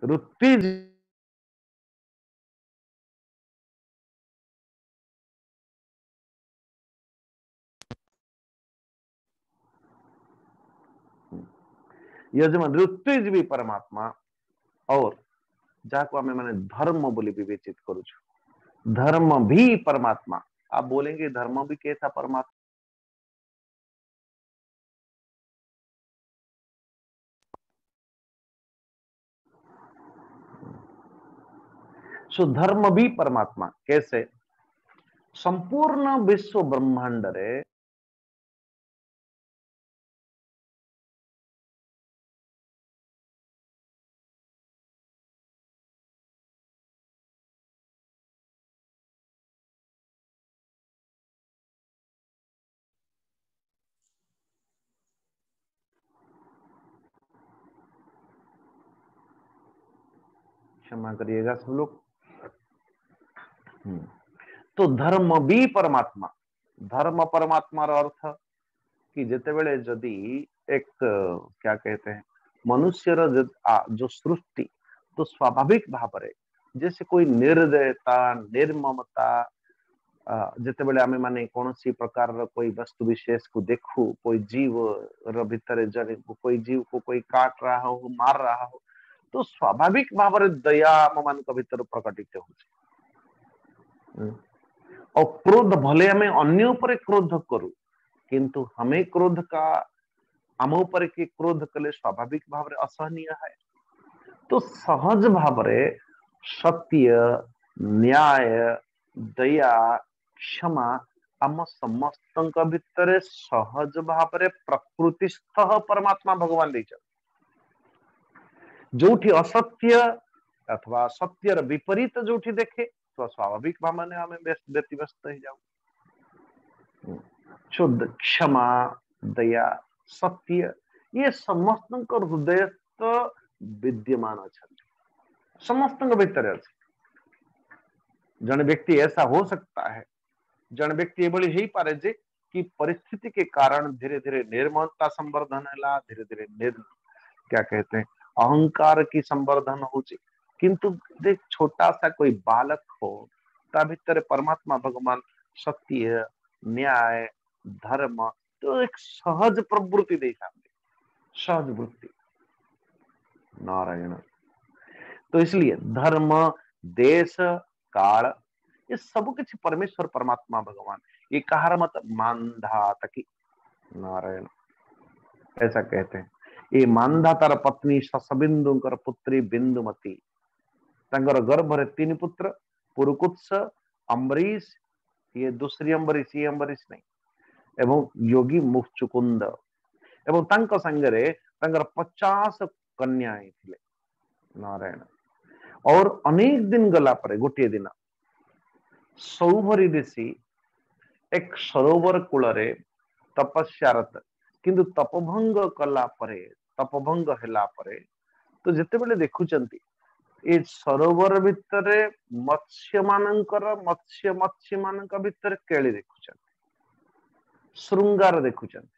ऋत्विज यजमान ऋत्विज भी परमात्मा और जाको हमें माने धर्म बोली विवेचित करूँ, धर्म भी परमात्मा। आप बोलेंगे धर्म भी कैसा परमात्मा? सो धर्म भी परमात्मा कैसे? संपूर्ण विश्व ब्रह्मांड रे क्षमा करिएगा सब लोग। तो धर्म भी परमात्मा, धर्म परमात्मा अर्थ कि जितेबेले जदि एक क्या कहते हैं मनुष्य जो सृष्टि तो स्वाभाविक भाव जैसे कोई निर्दयता निर्ममता जितेबेले आमे माने कौन सी प्रकार कोई वस्तु विशेष को देखू, कोई जीव भितर जने कोई जीव को कोई काट रहा हो मार रहा हो तो स्वाभाविक भाव दया आम मान भीतर प्रकटित हो। और क्रोध भले हमें अन्य ऊपर क्रोध करू किंतु हमें क्रोध का आम ऊपर के क्रोध कले स्वाभाविक भाव असहनीय है। तो सहज भाव सत्य न्याय दया क्षमा आम समस्त भितर सहज भाव प्रकृतिस्थ परमात्मा भगवान देइछन। जोठी असत्य अथवा सत्यर विपरीत जोठी देखे तो स्वाभाविक भाव में हमें व्यतिव्यस्त ही जाऊ। शुद्ध क्षमा दया सत्य ये समस्त हृदय विद्यमान अच्छा समस्त भीतर अच्छे। जन व्यक्ति ऐसा हो सकता है, जन व्यक्ति एभली ही पारे जे कि परिस्थिति के कारण धीरे धीरे निर्मलता संवर्धन है, धीरे धीरे क्या कहते हैं अहंकार की संवर्धन हो, किंतु देख छोटा सा कोई बालक हो ता भीतर परमात्मा भगवान सत्य न्याय धर्म तो एक सहज प्रवृत्ति देखा, सहज वृत्ति नारायण। तो इसलिए धर्म देश काल ये सब किसी परमेश्वर परमात्मा भगवान ये कहार मत मानधा तकी नारायण ऐसा कहते हैं। ये मानधा तार पत्नी ससबिंदु पुत्री बिंदुमती तंगर गर्भ रे 3 पुत्र पुरुकुत्स अम्बरीश ये दूसरी अम्बरीश ये अम्बरीश नहीं एवं योगी मुखचुकुंद एवं तंक संगरे तंगर 50 कन्याएं थिले नारायण। और अनेक दिन गला परे गोटे दिन सौभरी ऋषि एक सरोवर कूल तपस्यारत किंतु तपभंग कला परे तपभंग हैला परे तो जितेबेले देखुचंती ए सरोवर भितर मत्स्य मानकर मत्स्य मत्स्य मानक भितर केली देखुचंती श्रृंगार देखुचंती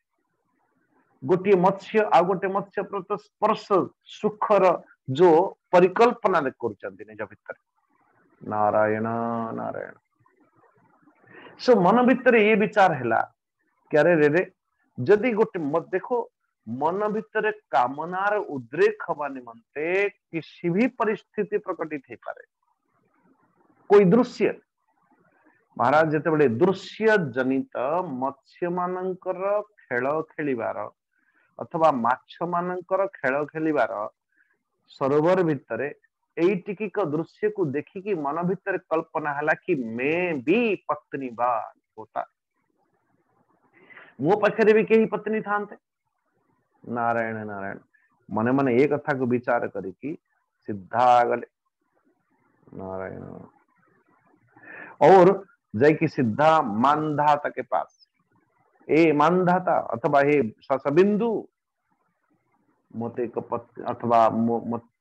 गोटे मत्स्य आ गोटे मत्स्य प्रति स्पर्श सुखर जो परिकल्पना करुचंती निज भितर नारायण नारायण। सो मन भितर ये विचार है क्यारे रे जदि गोटे मत देखो मन भितर कामनार उद्रेक हवा निमंते किसी भी परिस्थिति प्रकटित हो पारे। कोई दृश्य महाराज जिते दृश्य जनित मत्स्य मानकर खेल खेलिबार अथवा माछ मानकर खेल खेलिबार सरोवर भितर एटिक दृश्य को देखिकी मन भितर कल्पना है कि मैं भी पत्नीवान होता, मो पाखे भी कई पत्नी था नारायण नारायण। मने मने एक कथा को विचार करी सीधा गले नारायण और जाइकी सीधा मानधाता के पास, ए मानधाता अथवा हे शशबिंदु मते एक अथवा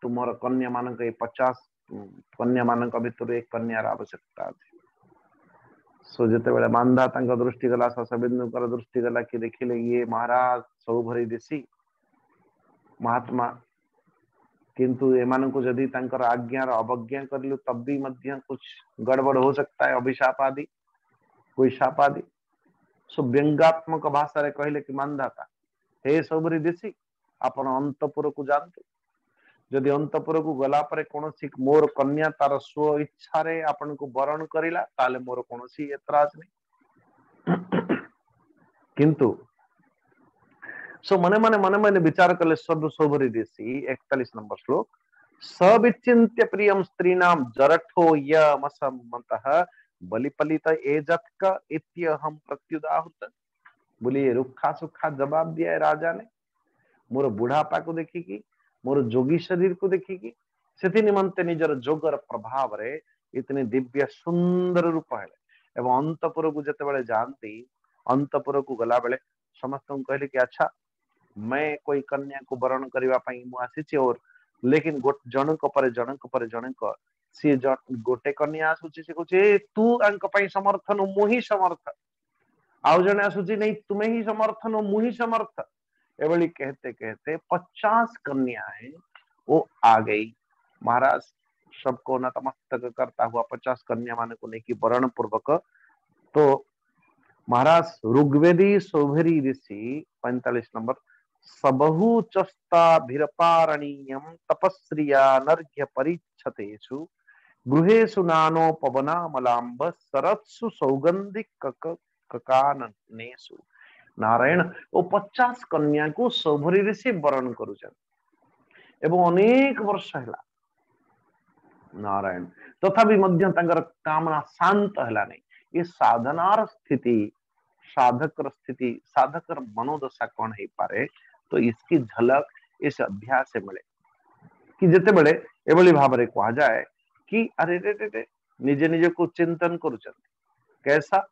तुमर कन्या मान 50 कन्या मान भीतर एक कन्यार आवश्यकता अछि। सो जते बेले मानधाता दृष्टि गला शशबिंदु दृष्टि गला कि देखिले ये महाराज सौभरी देशी महात्मा, किंतु एमान को जदि तांकर आज्ञार अवज्ञा करलु तब भी मध्य कुछ गड़बड़ हो सकता है, अभिशाप आदि कोई शाप आदि। सो व्यंगात्मक भाषा रे कहले कि मानधाता हे सौभरी देशी आपण अंतपुर को जानतु, जदि अंतपुर को गला परे कोनोसी मोर कन्या तार स्व इच्छा रे आपण को वरण करिला ताले मोर कोनोसी एतराज नहीं। किंतु सो मने मने विचार कले सब सौभरी देशी 41 नंबर श्लोक सविचिन्त्य प्रियम स्त्रीणाम जरठो यमसम्मतः बलिपलित एजत्क इत्यहम प्रत्युदाहुत। बोलिए रुखा सुखा जवाब दिया है राजा ने, मोर बुढ़ापा को देखिकी मोर जोगी शरीर को देखिकी से निमंते निजर जोगर प्रभाव रे इतने दिव्य सुंदर रूप है एवं अंतपुर को जते बेले जानती अंतपुर को गला बेले समस्त कहले कि अच्छा मैं कोई कन्या को वरण करबा पई मु आसीची और लेकिन जनक पर जनक सी गोटे कन्या आसुची से कहूचे तू अंक पई समर्थन मु ही समर्थ, आउ जने आसुची नहीं तुम्हें ही समर्थन मु ही समर्थ। एवली कहते कहते 50 कन्याएं वो आ गई। महाराज सबको नतमस्तक करता हुआ 50 कन्या माने को लेकी वरण पूर्वक तो महाराज ऋग्वेदी सौभरी ऋषि 45 नंबर सबहु चस्ताभिरपारणीयम तपस्रिया नर्घ्य परिच्छतेषु गृहेषु नानो पवनामलाम्ब सरत्सु सौगंधिक ककाननेषु। नारायण वो 50 कन्या को सौभरी ऋषि वरण करुछन एवं अनेक वर्ष हैला नारायण तथापि मध्य तांकर कामना शांत हैला नहीं। ये साधनार स्थिति साधकर मनोदशा कौन है पारे तो इसकी झलक इस अध्याय से मिले कि जते बड़े एवली भाव रे कहा जाए कि अरे रे निजे निजे को चिंतन करुछन कैसा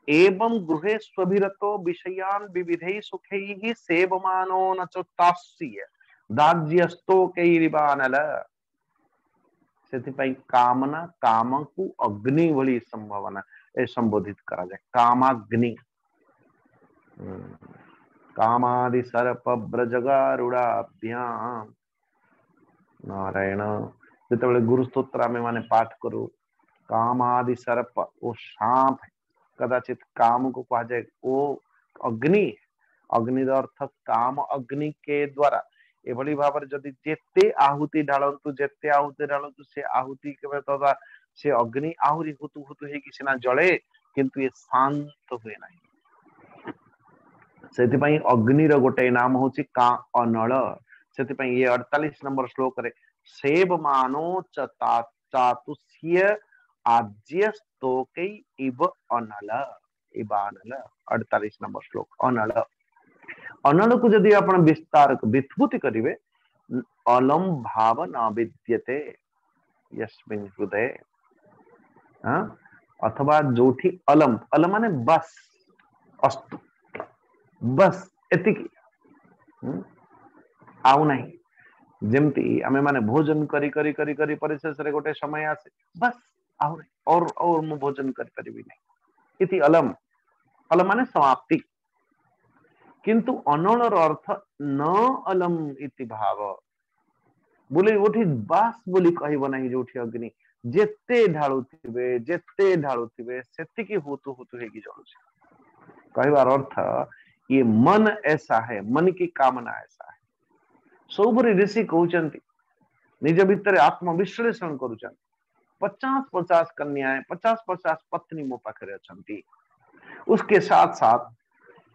एवं गृहे स्वभिरतो विषयान विविधै सुखैः सेवमानो न चोत्तास्य दाज्यस्तो कैरिबानल। सेति कामना काम को अग्नि भली संभावना ए संबोधित करा जाए कामाग्नि कामादि सर्प ब्रजगारूढ़ाभ्याम नारायण जिते गुरु स्तोत्र में माने पाठ करू कामादि सर्प वो सांप है कदाचित काम को कहा जाए वो अग्नि अग्नि अर्थ काम अग्नि के द्वारा एभली भाव जदि जेते आहुति ढालतु जेते आहुति ढालतु से आहुति के तथा से अग्नि आहुरी हुतु हुतु है कि सिना जले किंतु ये शांत हुए नहीं। से अग्निर गोटे नाम हूँ का अनल से ये 48 नंबर श्लोक रे सेवमानो चातुष्य आज्यस्तोकै इव अनल इबानल 48 नंबर श्लोक अनल अनल को जदि आपण विस्तार विस्फुति करिवे अलम भाव न विद्यते यस्मिन् हृदय अथवा जोठी अलम अलम माने बस अस्तु बस एतिकी आउ नहीं जमती आमे माने भोजन करी करी करी करी परिशेष रे गोटे समय आसे बस आउ नहीं और मु भोजन कर परिबी नहीं इति अलम अलम माने समाप्ति किंतु अनलर अर्थ न अलम इति भाव बोले उठी बास बोली कहब नहीं जोठी अग्नि जेते ढालुथिबे सेतिकी हुतु हुतु हेकी जळुछि कहबार अर्थ ये मन ऐसा है मन की कामना ऐसा है। सौभरी ऋषि कहउचंती निज भितर आत्मविश्लेषण करूचंती 50-50 कन्याएं 50-50 पत्नी मो पाखरे अछंती उसके साथ साथ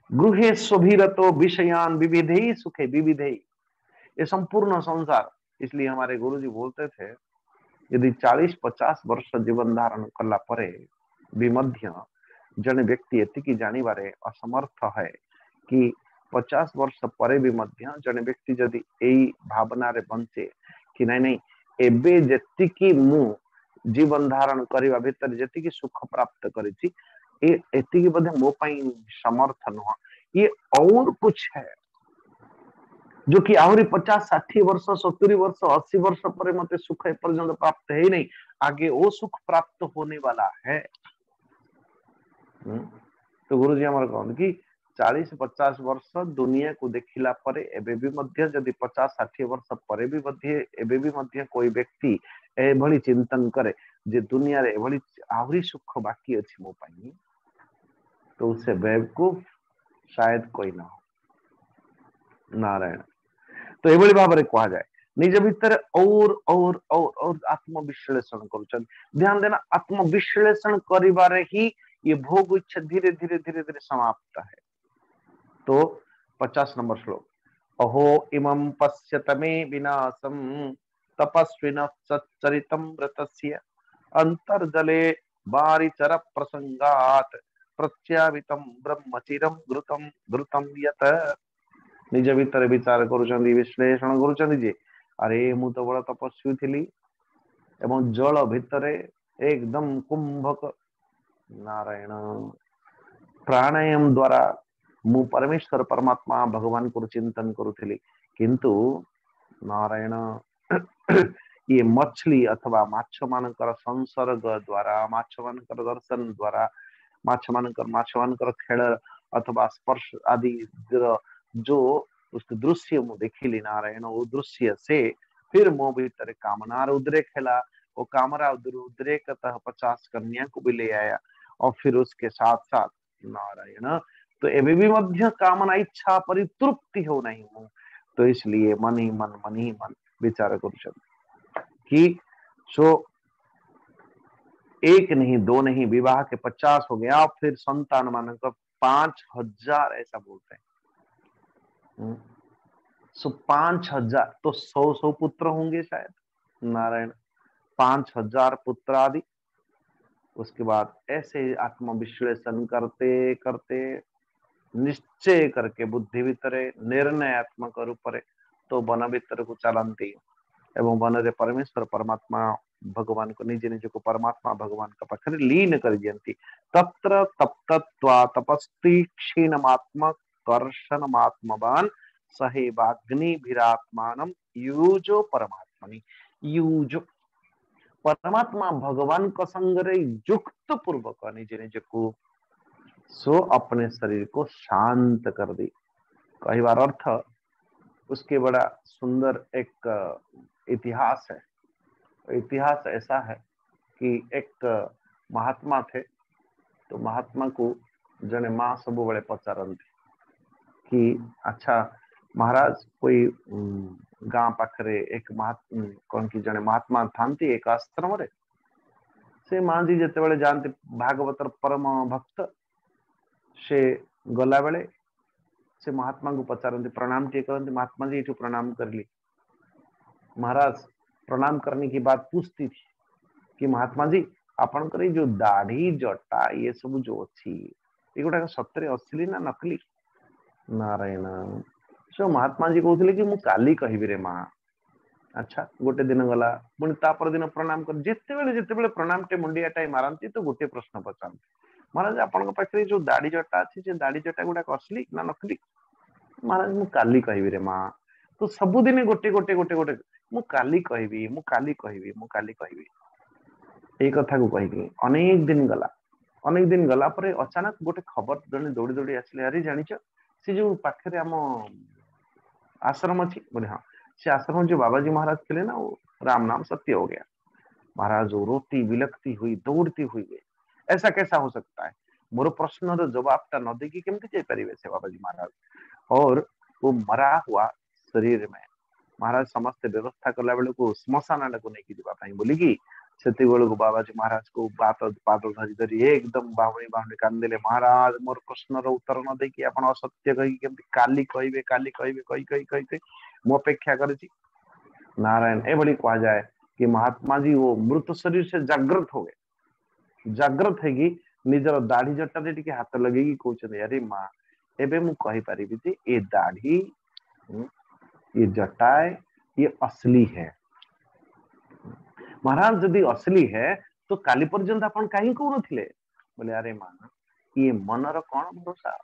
गृहे स्वभिरतो विषयान विविधै सुखे विविधै ये संपूर्ण संसार। इसलिए हमारे गुरुजी बोलते थे यदि 40-50 वर्ष जीवन धारण कला परे भी मध्य जने व्यक्ति एतिकी जानिबारे असमर्थ है कि 50 वर्ष परे भी मध्य जने व्यक्ति जदि एई भावना रे बंचे कि नहीं नहीं एबे जेतिकी मु जीवन धारण करने भितर जेतिकी सुख प्राप्त करिछि एतिकी बोधे मो पई समर्थ नुह, ये और कुछ है जो कि आहरी 50-60 वर्ष 70 वर्ष 80 वर्ष पर मते सुख एपर्यंत प्राप्त है नहीं, आगे वो सुख प्राप्त होने वाला है। तो गुरुजी हमारे कहते कि 40-50 वर्ष दुनिया को देखिला परे एबे भी मध्य जदि 50-60 वर्ष पर भी मध्य एबे भी मध्य कोई व्यक्ति एभली चिंतन करे जे दुनिया रे एभली आहरी सुख बाकी अछि मो पई, तो उसे बेवकूफ शायद कोई ना हो। नारायण। तो एभली भाव रे कहा जाए निज भीतर और आत्मविश्लेषण करुछन। ध्यान देना, आत्मविश्लेषण करिबारे ही ये भोग इच्छा धीरे धीरे धीरे धीरे समाप्त है। तो 50 नंबर श्लोक, अहो इमं पश्यत मे विनाशम तपस्विन सच्चरितम व्रतस्य अंतर्जले बारिचर प्रसंगात प्रत्यावितम ब्रह्मचिरम घृतम घृतम यत। निज भीतर विचार करुछंदी, विश्लेषण करुछंदी जे अरे मु तो बड़ तपस्वी थिली एवं जल भितरे एकदम कुंभक नारायण प्राणायाम द्वारा मु परमेश्वर परमात्मा भगवान को चिंतन करुथिली, किंतु नारायण ये मछली अथवा माछ मानकर संसर्ग द्वारा माछ मानकर दर्शन द्वारा माछ मानकर खेल अथवा स्पर्श आदि जो उस दृश्य मु देखिली नारायण, वो दृश्य से फिर मो भीतर कामनार उद्रेक हैला, वो कामरा उद्रेकतः 50 कन्या को भी ले आया और फिर उसके साथ साथ नारायण तो एवं भी मध्य कामना इच्छा परितृप्ति हो नहीं हूं। तो इसलिए मन ही मन विचार कर कि सो एक नहीं दो नहीं विवाह के 50 हो गया, फिर संतान मान का 5000 ऐसा बोलते हैं। सो 5000 तो 100 पुत्र होंगे शायद नारायण, 5000 पुत्र आदि। उसके बाद ऐसे आत्मविश्लेषण करते करते निश्चय करके बुद्धि भितरे निर्णयात्मक रूप तो वन भितर को चलती एवं वन रे परमेश्वर परमात्मा भगवान को निज निज को परमात्मा भगवान का पाखरे लीन कर दियंती। तत्र तप्तत्वा तपस्ति क्षीणमात्म कर्षणमात्मवान सहेवाग्निभिरात्मानं यूजो परमात्मनि। यूजो परमात्मा भगवान का संग रे युक्त पूर्वक निज निज को सो अपने शरीर को शांत कर दी। कई बार अर्थ उसके बड़ा सुंदर एक इतिहास है। इतिहास ऐसा है कि एक महात्मा थे, तो महात्मा को जने माँ सब बड़े पचारती कि अच्छा महाराज कोई गाँ पाखरे एक कौन की जने महात्मा थांती एक आश्रम रे, से माँ जी जिते बड़े जानते भागवतर परम भक्त से गला बेले से महात्मा को पचारती प्रणाम टे करती, महात्मा जी ये प्रणाम कर ली। महाराज प्रणाम करने की बात पूछती थी कि महात्मा जी आपनकर जो दाढ़ी जटा ये सब जो अच्छी ये गुटा सतरे असली ना नकली नारायण। सो महात्मा जी कहते कि मु काली कहबी रे माँ। अच्छा गोटे दिन गला पुणी तापर दिन प्रणाम कर जिते प्रणाम टे मुंडिया टाई मारती तो गोटे प्रश्न पचारती, महाराज आपण पाखे जो दाढ़ी जटा अच्छी से दाढ़ी जटा गुड़ाक असली ना नकली? महाराज मु काली कहबी रे माँ। तो सबुदिन गोटे गोटे गोटे गोटे मु काली कहबी मु काली कहबी मु काली कहबी एक कथा को कही अनेक दिन गला पर अचानक गोटे खबर जने दौड़ी दौड़ी आसले, अरे जानिच से जो पाखे आम आश्रम अच्छी बोले हाँ से आश्रम जो बाबाजी महाराज थे ना वो राम नाम सत्य हो गया। महाराज रोती बिलखती हुई दौड़ती हुई गई, ऐसा कैसा हो सकता है? मोर प्रश्न जवाबटा न देकी केमती जापारे से बाबाजी महाराज? और वो मरा हुआ शरीर में महाराज समस्त व्यवस्था कला बेलू को श्मशान आड़ को लेकिन जावाई बोलिकी से बाबाजी महाराज को बात पाद धरी धरी एकदम बाहुणी बाहुणी कांदेले, महाराज मोर प्रश्न उत्तर न देकी आप असत्य कही काली कहे काली कहे कही कही कही कही मु अपेक्षा करी नारायण। एभली कहा जाए कि महात्मा जी वो मृत शरीर से जागृत हो गए, जागृत है कि निजर दाढ़ी जटा टे हाथ लगे कहते अरे माँ एबे मु कही पारि जे ये दाढ़ी ये जटाए ये असली है। महाराज जदि असली है तो काली पर्यंत आपण कहीं कहूनथिले बोले अरे मां ये मनर कौन भरोसा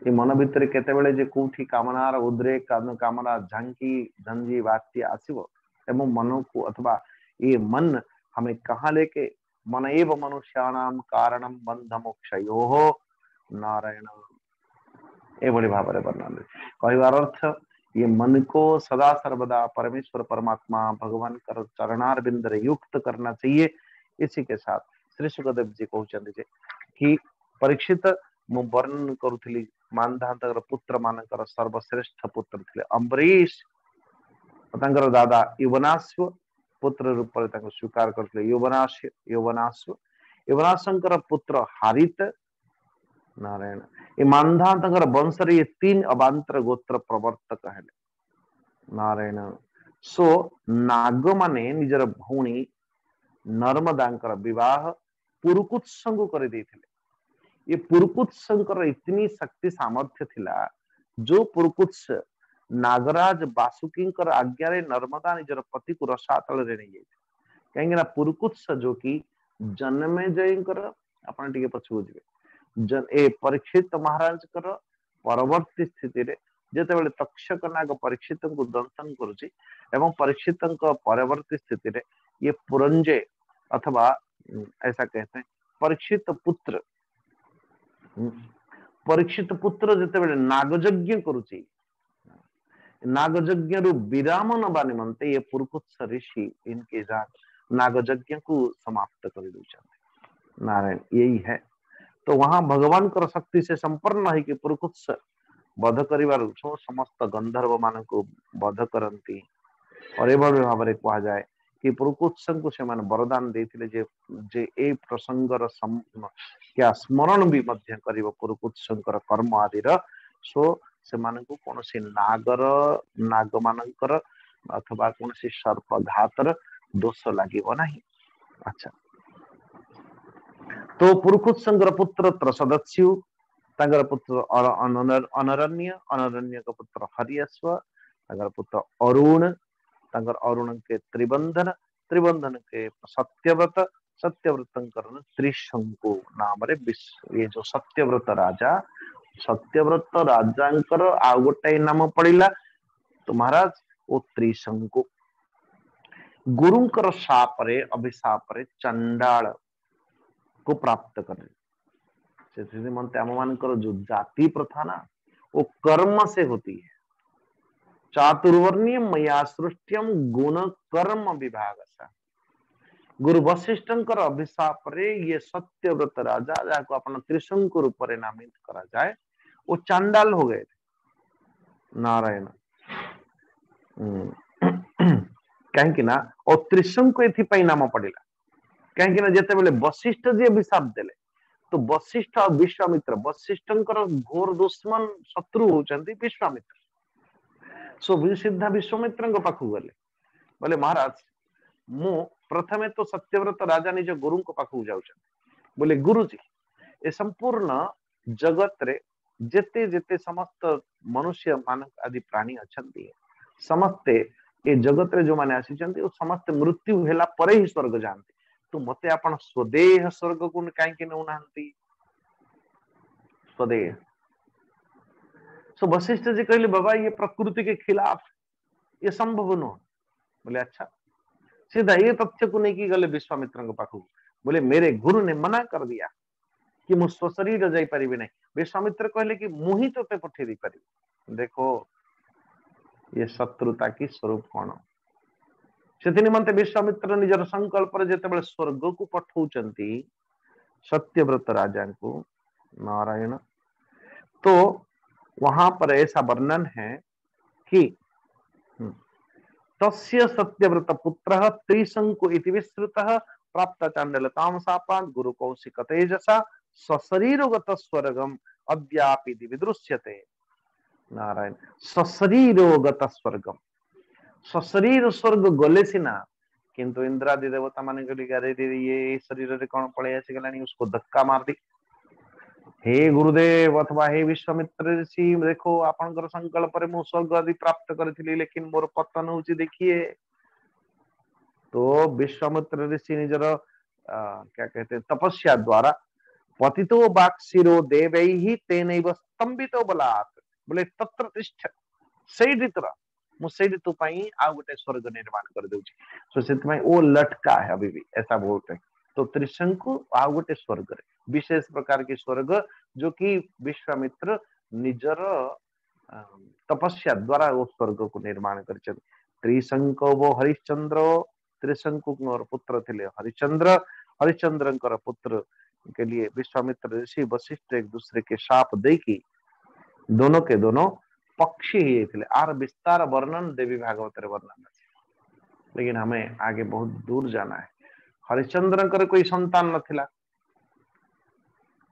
ये मन भितर केतेबेले जे कोठी कामनार उद्रेक कामना झांकी झंझी बात्य आसीबो एवं मन को अथवा ये मन हमें कहाँ लेके मन एव मनुष्याणाम कारणम बंध मोक्षयोः नारायण एभली भाव में वर्णन कहवार अर्थ ये मन को सदा सर्वदा परमेश्वर परमात्मा भगवान कर चरणार बिंदर युक्त करना चाहिए। इसी के साथ श्री सुखदेव जी कहते कि परीक्षित मु वर्णन करुली मानधातर पुत्र मानकर सर्वश्रेष्ठ पुत्र थे अम्बरीश दादा युवनाश्व पुत्र रूप में स्वीकार करते युवनाश्व युवनाशंकर पुत्र हारित नारायण ये मानधातर वंश ये 3 अबांतर गोत्र प्रवर्तक है नारायण सो नाग माने निजर भौणी नर्मदांकर विवाह पुरुकुत्स कर देथिले ये पुरुकुत्संकर इतनी शक्ति सामर्थ्य थिला जो पुरुकुत्स नागराज बासुकी आज्ञा नर्मदा निजर पति को रसातल रे नहीं कहीं पुरुकुत्स जो कि जन्मेजय आपण टिके पछू बुझे परीक्षित महाराज परवर्ती स्थिति रे जेतेबेले तक्षक नाग परीक्षित को दंशन करुची एवं परीक्षित परवर्ती स्थिति रे ये पुरंजय अथवा ऐसा कहते हैं परीक्षित पुत्र जेतेबेले नागयज्ञ करुची नागयज्ञ रु विराम नबा निमंते ये पुरुकुत्स ऋषि इनके जान नागयज्ञ को समाप्त कर दउछन नारायण यही है। तो वहां भगवान कर शक्ति से संपन्न है कि पुरुकुत्स बध करिवार समस्त गंधर्व मान को बध करती और एभली भाव में कहा जाए कि पुरुकुत्स को से वरदान देथिले जे ए प्रसंगर क्या स्मरण भी मध्य करिवो पुरुकुत्संकर कर्म आदि सो से मानकु कोनोसी नागर नाग मानकर अथवा कोनोसी सर्पघातर दोष लागिवो नाही। अच्छा तो पुरुकुत्संकर पुत्र त्रसदस्यु तंगर पुत्र अनरण्य अनरण्य का पुत्र हरियस्व तंगर पुत्र अरुण तंगर अरुण के त्रिबंधन त्रिबंधन के सत्यव्रत सत्यव्रत त्रिशंकु नाम रे ये जो सत्यव्रत राजांकर आ गोटे नाम पड़िला तो महाराज वो त्रिशंकु गुरुंकर शाप रे अभिशाप रे चंडाल को प्राप्त करे आम मान जो जाति प्रथा ना वो कर्म से होती है चातुर्वर्ण्य मया सृष्टियम गुण कर्म विभाग गुरु वशिष्ठंकर अभिशाप रे ये सत्यव्रत राजा जाको अपन त्रिशंकु रूप रे नामित करा जाए वो चांडाल हो गए नारायण कहीं ना और त्रिशंकु एथि नाम पड़िला कहीं जिते बेले वशिष्ठ जी अभिशाप देले तो वशिष्ठ और विश्वामित्र वशिष्ठंकर घोर दुश्मन शत्रु होचंती विश्वामित्र सो सीधा विश्वामित्र पाखु गले बोले महाराज मु प्रथमे तो सत्यव्रत राजा निज गुरु को पाखु जाउछन बोले गुरुजी ए संपूर्ण जगत रे जेते जेते समस्त मनुष्य मान आदि प्राणी अछंती समस्ते ए जगत रे जो माने आसीचंती ओ समस्त मृत्यु हेला परे ही स्वर्ग जानती तो मते आपण स्वदेह स्वर्ग को काहे के नउ नांती स्वदेह सो वशिष्ठ जी कहले बाबा ये प्रकृति के खिलाफ ये संभव न बोले अच्छा सीधा ये तथ्य को नहीं की गले विश्वामित्र के पाखु बोले मेरे गुरु ने मना कर दिया कि मु स्वशरीर जाई परिबे नहीं विश्वामित्र कहले कि मुही तोते पठे दी परिबे देखो ये शत्रुता की स्वरूप कौन से निमंते विश्वामित्र निजर संकल्प जेतेबेले स्वर्ग को पठौचंती सत्यव्रत राजा को नारायण तो वहां पर ऐसा वर्णन है कि तस्य सत्यव्रत पुत्रः त्रिशंकु इति विश्रुतः प्राप्त चांडलताम शापात् गुरु कौशिक तेजसा सशरीरगत स्वर्गम अद्यापि विदृश्यते नारायण सशरीरगत स्वर्गम सशरीर स्वर्ग गले सिना किंतु इंद्रादि देवता माने ये शरीर रे कौन पड़े आसी गलानी उसको धक्का मार दी हे गुरुदेव अथवा हे विश्वामित्र ऋषि देखो आपनकर संकल्प रे मु स्वर्ग आदि प्राप्त करथिली लेकिन मोर पतन होची देखिए तो विश्वामित्र ऋषि निजर क्या कहते हैं तपस्या द्वारा पतितो बाक्शिरो देवैहि तेनैव स्तंभितो बलात् बोले तत्र तिष्ठ ସେଇଠି ତୋର ମୁଁ ସେଇଠି तू ପାଇଁ ଆଉ ଗୋଟେ स्वर्ग निर्माण कर दूची सो ସେଥିପାଇଁ वो लटका है अभी भी ऐसा बोलते हैं तो त्रिशंकु आउ गोटे स्वर्ग रे विशेष प्रकार की स्वर्ग जो कि विश्वामित्र निजर तपस्या द्वारा वो स्वर्ग को निर्माण कर त्रिशंको वो हरिश्चंद्र त्रिशंकु पुत्र थे हरिश्चंद्र हरिश्चंद्र पुत्र के लिए विश्वामित्र ऋषि वशिष्ठ एक दूसरे के शाप दे की दोनों के दोनों पक्षी ही थे आर विस्तार वर्णन देवी भागवत वर्णन लेकिन हमें आगे बहुत दूर जाना है हरिश्चंद्र कोई संतान नथिला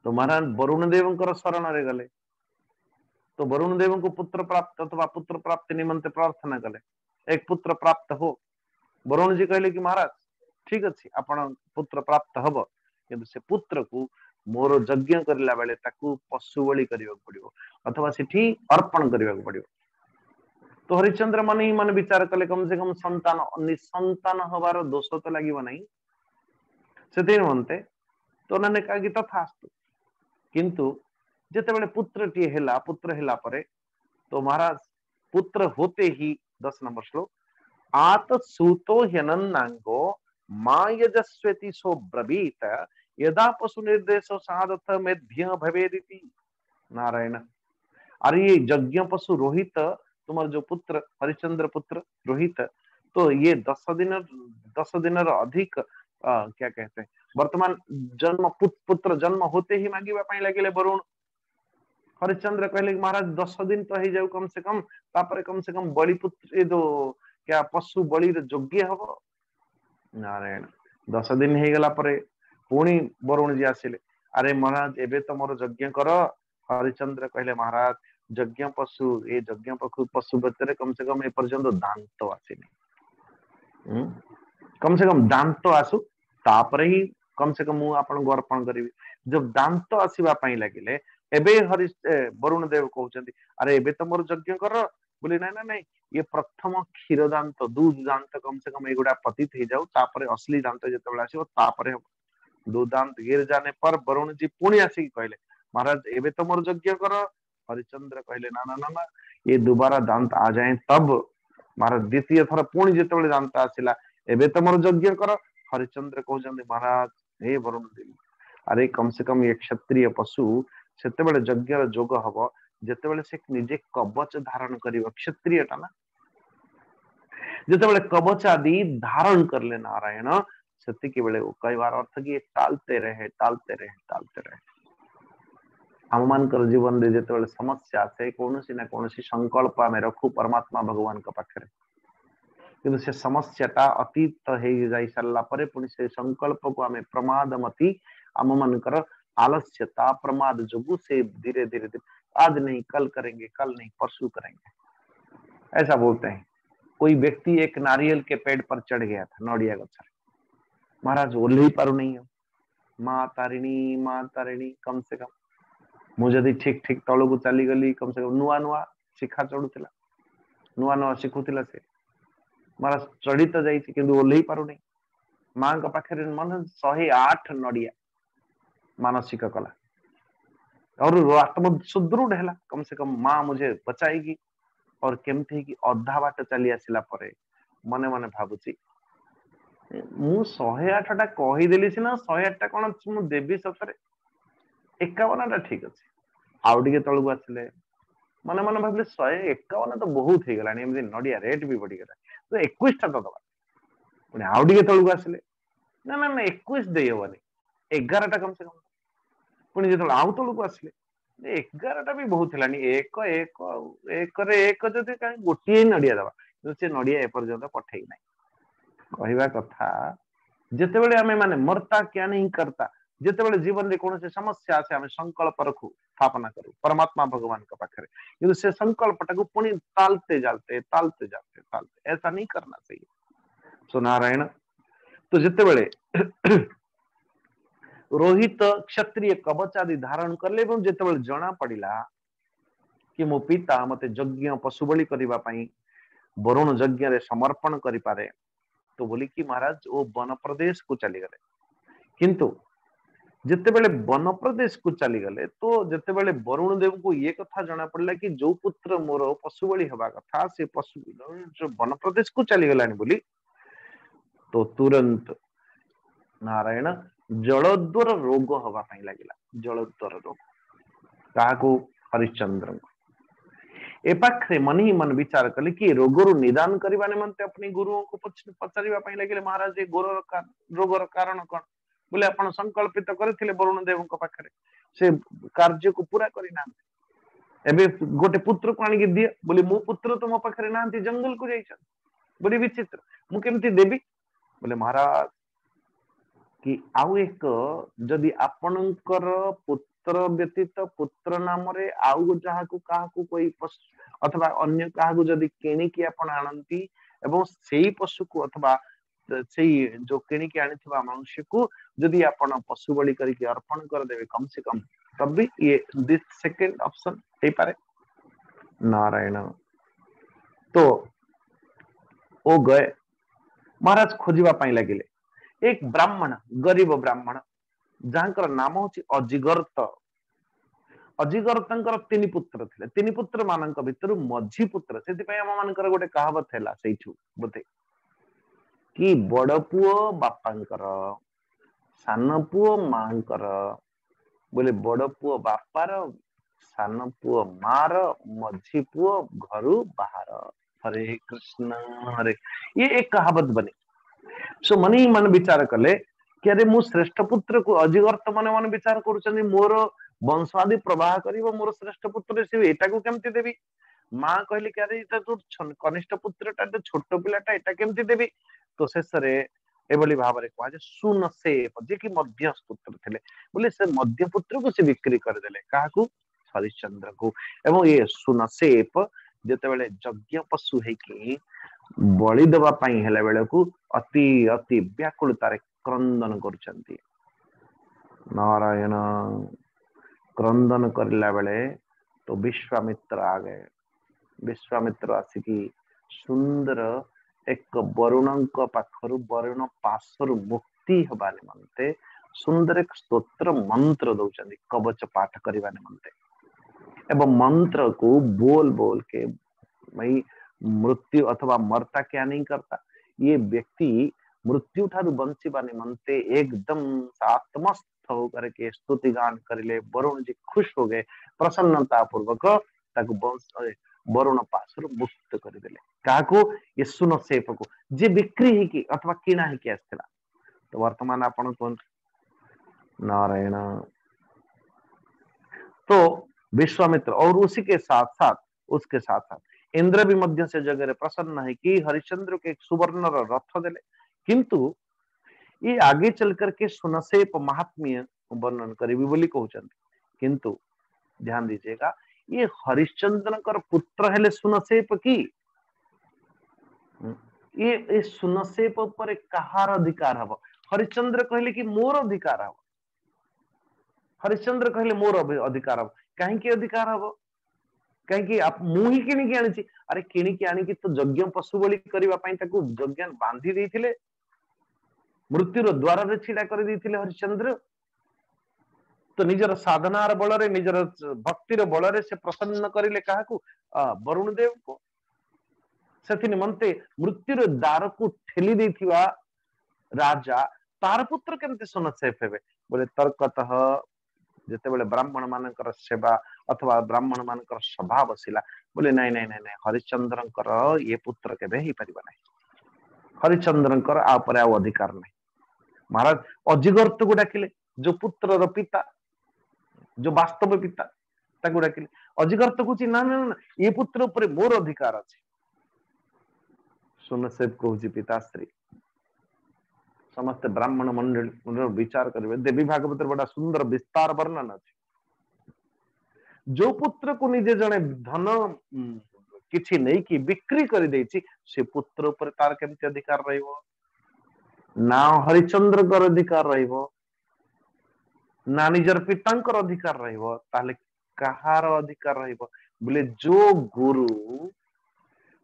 तो महाराज वरुण देव शरण रे गले तो वरुण देव को पुत्र प्राप्त अथवा पुत्र प्राप्ति निमंते प्रार्थना कले एक पुत्र प्राप्त हो वरुण जी कहले कि महाराज ठीक अच्छे आपण पुत्र प्राप्त हब किंतु से पुत्र को मोर यज्ञ करला बेले ताकू पशु बलि करबा पड़िबो अथवा सेठी अर्पण करबा पड़िबो तो हरिश्चंद्र मन ही मन विचार कले कम से कम संतान निसंतान हबार दोष तो लागिबो नहीं सेते मनते तो उन्होंने कहा कि तथास्तु किंतु जेते बेले पुत्र हेला परे तो महाराज पुत्र होते ही 10 नंबर श्लोक आत सूतो ह्यनन्नांगो मां यजस्वेति सो ब्रवीत यदा पशु निर्देशो साधथ मेध्य भवेदिति नारायण अरे ये यज्ञ पशु रोहित तुम्हारा जो पुत्र हरिश्चंद्र पुत्र रोहित तो ये 10 दिन अधिक क्या कहते हैं वर्तमान जन्म पुत्र जन्म होते ही मांगिबा पई लगे वरुण हरिश्चंद्र कहले महाराज 10 दिन तो ही जाऊ कम से कम बलि पुत्र जो क्या पशु बलि योग्य हम नारायण 10 दिन हो गला परे पुणी वरुण जी आसिले अरे महाराज एबे तो मोर यज्ञ कर हरिश्चंद्र कहले महाराज यज्ञ पशु ये यज्ञ पशु भितर कम से कम एपर्यंत दांत आसीनी कम से कम दांत आसु तापर ही कम से कम मु आपन को अर्पण करी जब दांत आसीबा पई लागिले एबे वरुण देव कहउचंती अरे एबे तो मोर यज्ञ कर बोले ना ना ये प्रथम क्षीर दांत दूध दांत कम से कम एगुड़ा पतित हो जाऊ तापर असली दांत जिते आसो तापर दूध दांत गिर जाने पर वरुण जी पुणी आसिक कहले महाराज एबे तो मोर यज्ञ कर हरिश्चंद्र कहले ना ना ना ना ये दोबारा दांत आ जाए तब महाराज द्वितीय थर पुणी जिते दांत आसला एबे तो मोर यज्ञ कर हरिश्चंद्र कहते महाराज हे वरुण देव अरे कम से कम ये क्षत्रिय पशु सेते यज्ञ जोग हम जिते से निजे कवच धारण कर क्षत्रिय टा ना जिते कवच आदि धारण करले नारायण से कहबार अर्थ कि टालते रहे आम मान जीवन में जिते समस्या आसे कौन ना कौन संकल्प आम रखू परमात्मा भगवान पाखे कि से समस्याटा अतीत हो जाई सारा पुणी से संकल्प को आम प्रमादमती आम मानकर आलस्यता प्रमाद जोगु से धीरे धीरे आज नहीं कल करेंगे कल नहीं परसों करेंगे ऐसा बोलते हैं कोई व्यक्ति एक नारियल के पेड़ पर चढ़ गया था नड़िया गछ महाराज ओल्हे ही पारु नहीं माँ तारिणी कम से कम मुझे ठीक ठीक तल को चली गली कम से कम नुआ नुआ शिखा चढ़ुला नुआ शिखुला से महाराज चढ़ी तो जाइए ओल्हे पारु नहीं माँ पाखे मन 108 नड़िया मानसिक कला और आत्म सुदृढ़ है कम से कम माँ मुझे बचाएगी और केमती कि अधा बाट चली आसला मने मने भावुची मु 108टा कहीदेली सीना 108टा कौन मु देवी सतरे 51टा ठीक अच्छे आउ टे तलू आसिले मन मन भाविले 151 तो बहुत हो गला नड़िया रेट भी बढ़ीगला तो 21टा तो दबा पुणी आउ टे तलू आसिले ना ना ना 21 दे हेनी 11टा कम से कम पुणी जो आउ तलू आसिले 11टा भी बहुत है एक एक एक एक जदि कहीं गोटे नड़िया दबा से नड़िया एपर्यंत पठे ना कहवा कथा जिते बड़े आम माने मरता क्या नहीं करता जिते बड़े जीवन में कौन से समस्या आसे आम संकल्प रखू स्थापना करू परमात्मा भगवान के पाखे किंतु से संकल्पटा को पुणी तालते जाते ऐसा नहीं करना चाहिए सो नारायण तो जिते बड़े रोहित क्षत्रिय कवच आदि धारण करले जिते जना पड़ा कि मो पिता मते यज्ञ पशु बलि करने वरुण यज्ञ रे समर्पण करें तो बोली कि महाराज वो वन प्रदेश को चली गले किंतु जितेबेले वन प्रदेश को चली गले तो जितेबेले वरुण देव को ये कथा जना पड़ला कि जो पुत्र मोर पशु बलि हवा कथा से पशु जो वन प्रदेश को चली गलानी बोली तो तुरंत नारायण जलद्वर रोग हवा पाई लागिला जलद्वर रोग काको हरिश्चंद्र को ए पाखरे मन ही मन विचार कले कि रोगरु निदान करबा निमंते अपनी गुरुओं को पचारिबा पाई लागिले महाराज ए रोगर कारण कोन बोले आपण संकल्पित करथिले वरुण देव को पाखरे से कार्य को पूरा करि ना एबे गोटे पुत्र को आनी दिए बोले मो पुत्र तो मो पाखरे नांती जंगल को जाइछन बड़ी विचित्र मु केमती देबी बोले महाराज कि आउ एक जदि आपणकर पुत्र व्यतीत पुत्र नाम रे आउ जहा को काहा को कोई अथवा अन्य काहा को जदि केनी कि आपण आनंती एवं सेही पशु को अथवा सेही जो केनी कि आनिथिबा मनुष्य को जदि आपण पशु बलि करके अर्पण कर देबे कम से कम तब भी ये दिस सेकंड ऑप्शन हे पारे नारायण तो ओ गए महाराज खोजिबा पाई लागिले एक ब्राह्मण गरीब ब्राह्मण जहांकर नाम होची अजिगर्त अजिगर्तंकर तीन पुत्र थिले तीन पुत्र मानक भितर मझी पुत्र सेति पय हम मानकर गोटे कहावत हैला सेइठु बोते कि बड़ पुओ बापांकर सान पुओ मांकर बोले बड़ पुओ बापार सान पुओ मार मझी पुओ घरु बाहर हरे कृष्ण हरे ये एक कहावत बनी सो मन ही मन विचार कले कि अरे मु श्रेष्ठ पुत्र को अजिगर्त मन मन विचार करूछनी मोर वंशादि प्रवाह करिवो मोर श्रेष्ठ पुत्र से एटा को केमती देबी मां कहली कि अरे इता तो कनिष्ठ पुत्रटा तो छोट पिलाटा एटा केमती देबी तो शेष रे एभली भाबरे कहा जे सुन से जे कि मध्य पुत्र थिले बोले से मध्य पुत्र को से बिक्री कर देले काहा को हरिश्चंद्र को एवं ये सुन सेप जेते बेले यज्ञ पशु है कि बलि देवा पाई हेला बेले को अति अति व्याकुलतारे क्रंदन करूछंती नारायण क्रंदन करला बेले तो विश्वामित्र आ गए विश्वामित्र आसिकी सुंदर एक वरुणक पाखरु वरुण पासरु मुक्ति हबा निमंते सुंदर एक स्तोत्र मंत्र दउचंदी कवच पाठ करबा निमंते एवं मंत्र को बोल बोल के भाई मृत्यु अथवा मरता क्या नहीं करता ये व्यक्ति मृत्यु ठारू बंचिबा निमंते एकदम आत्मस्थ होकर के स्तुति गान करिले वरुण जी खुश हो गए प्रसन्नता पूर्वक ताकू वरुण पासरु मुक्त कर देले काको ये सुन सेप को जे बिक्री ही की अथवा किना ही की आस्थिला तो वर्तमान आपण कोन नारायण तो विश्वामित्र और उसी के साथ साथ इंद्र भी मध्य से जगह प्रसन्न है कि हरिश्चंद्र के एक सुवर्ण रथ देले किंतु ये आगे चल करके सुनसेप महात्म्य वर्णन करेबी बोली कहउचंती किंतु ध्यान दीजिएगा ये हरिश्चंद्र कर पुत्र हेले सुनसेप की ये सुनसेप पर कहार अधिकार हब हरिश्चंद्र कहले कि मोर अधिकार हब हरिश्चंद्र कहले मोर अधिकार हब कहीं के अधिकार हब कहीं आप मु ही किणी की आनी अरे किणी की आनी तो यज्ञ पशु बलि करबा पई ताकू यज्ञ बांधी देथिले मृत्युर द्वार रे छिड़ा कर देथिले हरिश्चंद्र तो निजर साधनार बल रे निजर भक्तिर बल रे से प्रसन्न करिले काहाकू वरुण देव को सेथि निमंते मृत्युर द्वार को ठेली देथिवा राजा तार पुत्र केमते सुनसेप हेबे बोले तर्कतः जेते बेले ब्राह्मण मानकर सेवा अथवा ब्राह्मण मानकर सभा बसिला बोले नहीं नहीं नहीं नहीं हरिश्चंद्रंकर ये पुत्र केबे ही परिबा नहीं हरिश्चंद्रंकर आ पर आ अधिकार नहीं महाराज अजिगर्त को डाकिले जो पुत्र रो पिता जो वास्तव पिता ताकू डाकिले अजिगर्त को ना ना ना ये पुत्र ऊपर मोर अधिकार अछि सुनसेप कहूची पिताश्री समस्त ब्राह्मण मंडल विचार करेंगे देवी भागवत बड़ा सुंदर विस्तार वर्णन अच्छे जो पुत्र को निजे जने धन किछि नहीं कि बिक्री कर देछि से पुत्र ऊपर तार केमति अधिकार रहइबो ना हरिश्चंद्र कर अधिकार रहइबो ना निजर पितांकर अधिकार रहइबो ताले कहार अधिकार रहइबो बोले जो गुरु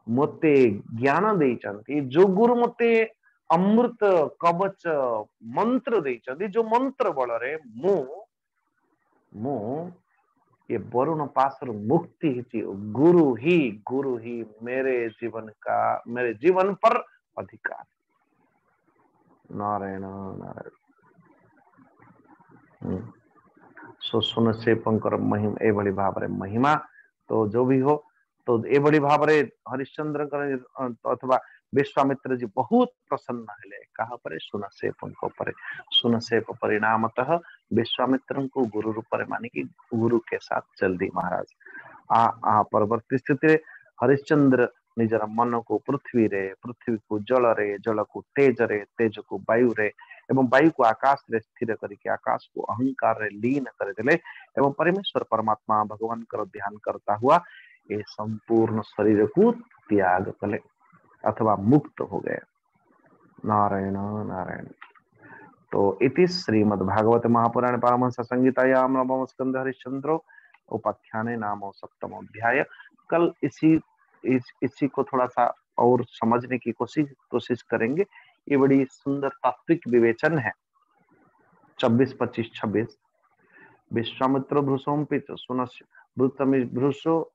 मते ज्ञान देइचंती जो गुरु मते अमृत कवच मंत्र देइछन्ति जो मंत्र बल रे मु ये वरुण पाशर मुक्ति ही गुरु ही मेरे जीवन पर अधिकार। नारायण नारायण। सो सुन से पंकर महिमा ए बड़ी भाव रे महिमा तो जो भी हो तो ए बड़ी भाव रे हरिश्चंद्र अथवा विश्वामित्र जी बहुत प्रसन्न हेले कहा पर सुनसेपंक पर सुनसेप परिणामतः विश्वामित्र को गुरु रूप रे मानिकी गुरु के साथ चल दी महाराज। आ परवर्ती स्थिति रे हरिश्चंद्र निजर मन को पृथ्वी को जल रे जल को तेज को वायु रे एवं वायु को आकाश रे स्थिर करके आकाश को अहंकार रे लीन कर देले एवं परमेश्वर परमात्मा भगवान कर ध्यान करता हुआ ये संपूर्ण शरीर को त्याग कले अथवा मुक्त हो गए। नारायण नारायण। तो इति श्रीमद् भागवत महापुराण पारमहंस संहितायां नवम स्कंध हरिश्चंद्र उपाख्याने नाम सप्तम अध्याय। कल इसी को थोड़ा सा और समझने की कोशिश करेंगे। ये बड़ी सुंदर तात्विक विवेचन है। 24, 25, 26 विश्वामित्र भ्रूसोम पिच सुनस्य भूतमि भ्रूसो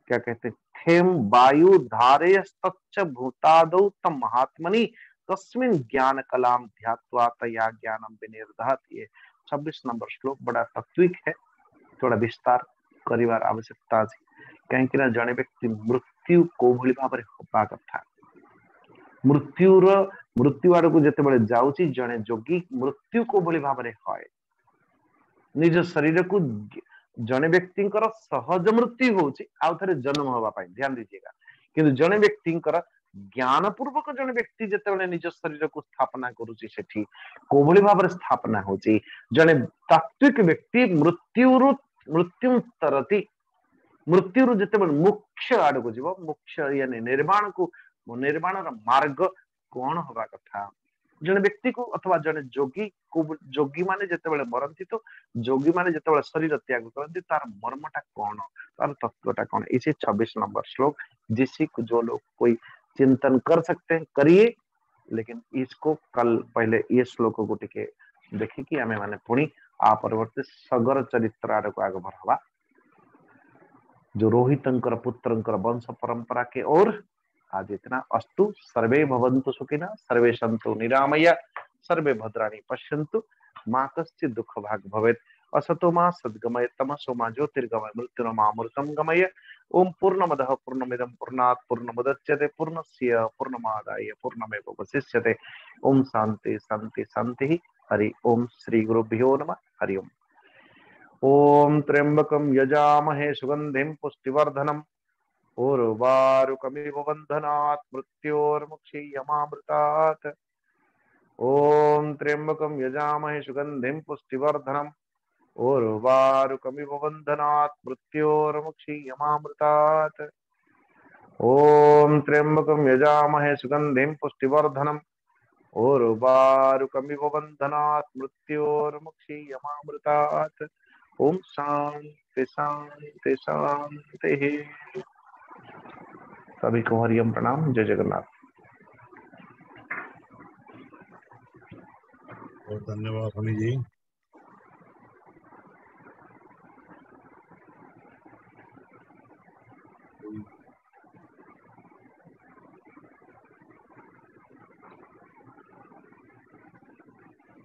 क्या कहते थेम वायु धारे तच्च भूतादौ तम महात्मनि तस्मिन् ज्ञान कलाम ध्यात्वा तया ज्ञानम विनिर्दहत। ये 26 नंबर श्लोक बड़ा तात्विक है, थोड़ा विस्तार करिवार आवश्यकता है कहीं जड़े व्यक्ति मृत्यु को भली भाव होगा कथा। मृत्यु आड़ को जिते बड़े जाउची जड़े जोगी मृत्यु को भली भाव होय निज शरीर को जड़े व्यक्ति सहज मृत्यु होची आउ थे जन्म होगा ध्यान दीजिएगा। किंतु जड़े व्यक्ति ज्ञान पूर्वक जड़े व्यक्ति जिते निज शरीर को स्थापना करुची सेठी को भली भाव स्थापना होची। जड़े तात्विक व्यक्ति मृत्यु तरती मृत्यु जिते मुख्य आड़ को जीव मुख्य यानी निर्माण मार्ग कौन होगा कथा। जड़े व्यक्ति को अथवा जड़े जोगी माने जिते मरती तो जोगी माने जिते शरीर त्याग करती तार मर्मटा कौन तार तत्वटा कौन। इसी 24 नंबर श्लोक जिसी को जो लोग कोई चिंतन कर सकते हैं करिए, लेकिन इसको कल पहले ये श्लोक को टिके देखिकी आमे माने पुणी आ परवर्ती सगर चरित्र आड़ को आगे बढ़ावा जो रोहितंकर पुत्रंकर वंश परंपरा के ओर। आज इतना अस्तु। सर्वे भवन्तु सुखिनः सर्वे सन्तु निरामया सर्वे भद्राणि पश्यन्तु मा कश्चित् दुःख भाग् भवेत्। असतो मा सद्गमय तमसो मा ज्योतिर्गमय मृत्युर्मामृतं गमय। ओम पूर्णमदः पूर्णमिदं पूर्णात् पूर्णमुदच्यते पूर्णस्य पूर्णमादाय पूर्णमेवावशिष्यते। ओम शांति शांति शांति। हरि ओम। श्री गुरुभ्यो नमः। हरि ओम। ओम त्र्यंबकं यजामहे सुगंधिं पुष्टिवर्धनम् उर्वारुकमिव बन्धनात् मृत्योर्मुक्षीयमामृतात्। ओम त्र्यंबकं यजामहे सुगंधिं पुष्टिवर्धनम् उर्वारुकमिव बन्धनात् मृत्योर्मुक्षीयमामृतात्। ओम त्र्यंबकं यजामहे सुगंधिं पुष्टिवर्धनम् उर्वारुकमिव बन्धनात् मृत्योर्मुक्षीयमामृतात्। ओम शांति शांति शांति। सभी को हरिओम प्रणाम। जय जगन्नाथ।
बहुत धन्यवाद स्वामी जी।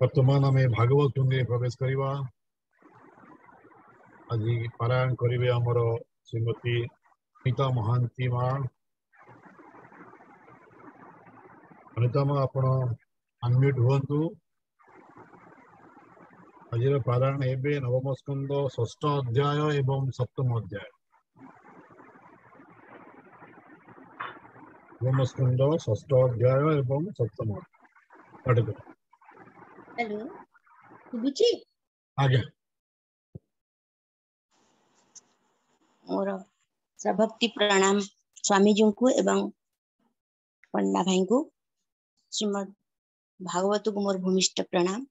वर्तमान आम भागवत टुंगे प्रवेश करवा। आज पारायण करेंगे आमर श्रीमती अनिता महांती माँ। अनिता माँ आप अनम्यूट हुंतु। आज पारायण एवं नवम स्कंद षष्ठ अध्याय एवं सप्तम अध्याय। नवम स्कंद षष्ठ अध्याय एवं सप्तम अध्याय।
हेलो सुबुची
आगे
मोर सभक्ति प्रणाम स्वामी जी को एवं पंडा भाई को। श्रीमद भागवत को मोर भूमिष्ठ प्रणाम।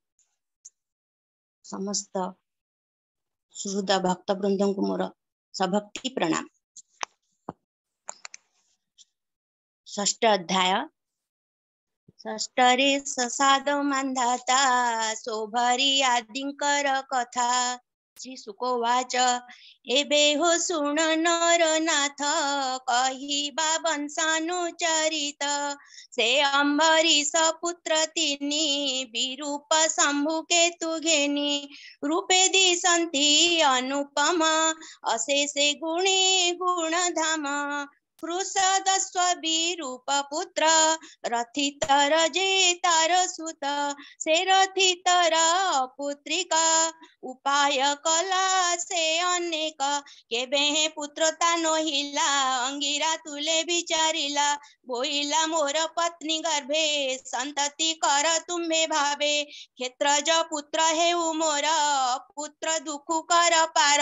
समस्त सुहृद भक्त वृंद को मोर सभक्ति प्रणाम। षष्ठ अध्याय षष्ठरे ससाद मान्धाता शोभरी आदिंकर कथा। श्री सुकोवाच एबे हो सुण नरनाथ कहिबा वंशानुचरित। से अम्बरीश पुत्र तिनी विरूप शंभु केतु घेनी। रूपे दिशन्ति अनुपम अशेषे गुणे गुणधाम। कृषदस्व विरूप पुत्र रथितर जे तार सुत। से रथितर पुत्रिका उपाय कला से अनेक। केबे पुत्रता नहिला अंगिरा तुले विचारिला। बोइला मोर पत्नी गर्भे संतति कर तुम्हे भावे। क्षेत्रज पुत्र हेउ मोर पुत्र दुख कर पार।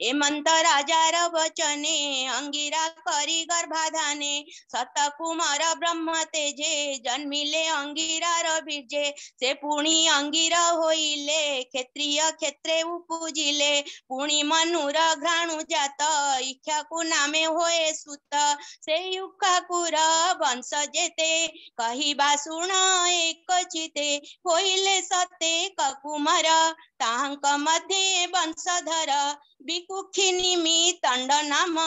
एमंत राजार वचने अंगिरा करी गर्भाधाने। सतकुमार ब्रह्म तेजे जन्मिले अंगिरार बीजे। से पुणी अंगिरा होइले क्षत्रिय क्षेत्रे उपजिले। पुणी मनुर घ्राणु जात इच्छाकु नामे होए सुत। से युक्काकुर वंश जेते कहिबा सुण एक चिते। होइले सते कुमार ताहांक मध्ये वंशधर। विकुक्षिनिमि तंड नाम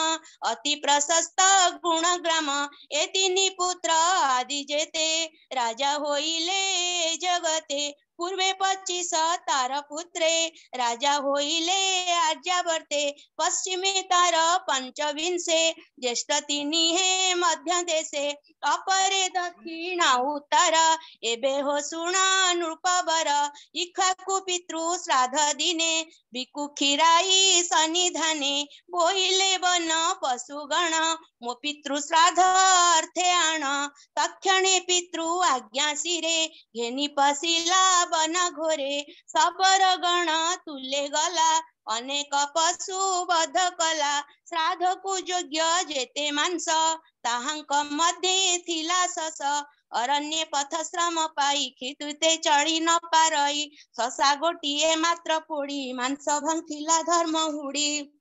अति प्रशस्त गुणग्राम। ए तिनि पुत्र आदि जेते राजा होइले जगते। पूर्वे 25 तार पुत्रे राजा होइले आर्यावर्ते। पश्चिमे तार 25 ज्येष्ठ तिनि हे मध्य देशे। अपरे दक्षिणा उत्तर एबे हो सुण नृपवर। इक्ष्वाकु पितृ श्राद्ध दिने विकुक्षिराई सन्निधाने। बोहिले वन पशुगण मो पितृ श्राद्ध अर्थे आण। तक्षणे पितृ आज्ञा शिरे घेनी पशिला वन घोरे। सबर गण तुले गला अनेक पशु वध कला। श्राद्ध को योग्य जेते मांस ताहांक मध्ये थिला सस। अरण्ये पथश्रम पाई खितुते चढ़ी न पारई। ससा गोटिए मात्र पोड़ी मांस भंगिला धर्म हुड़ी।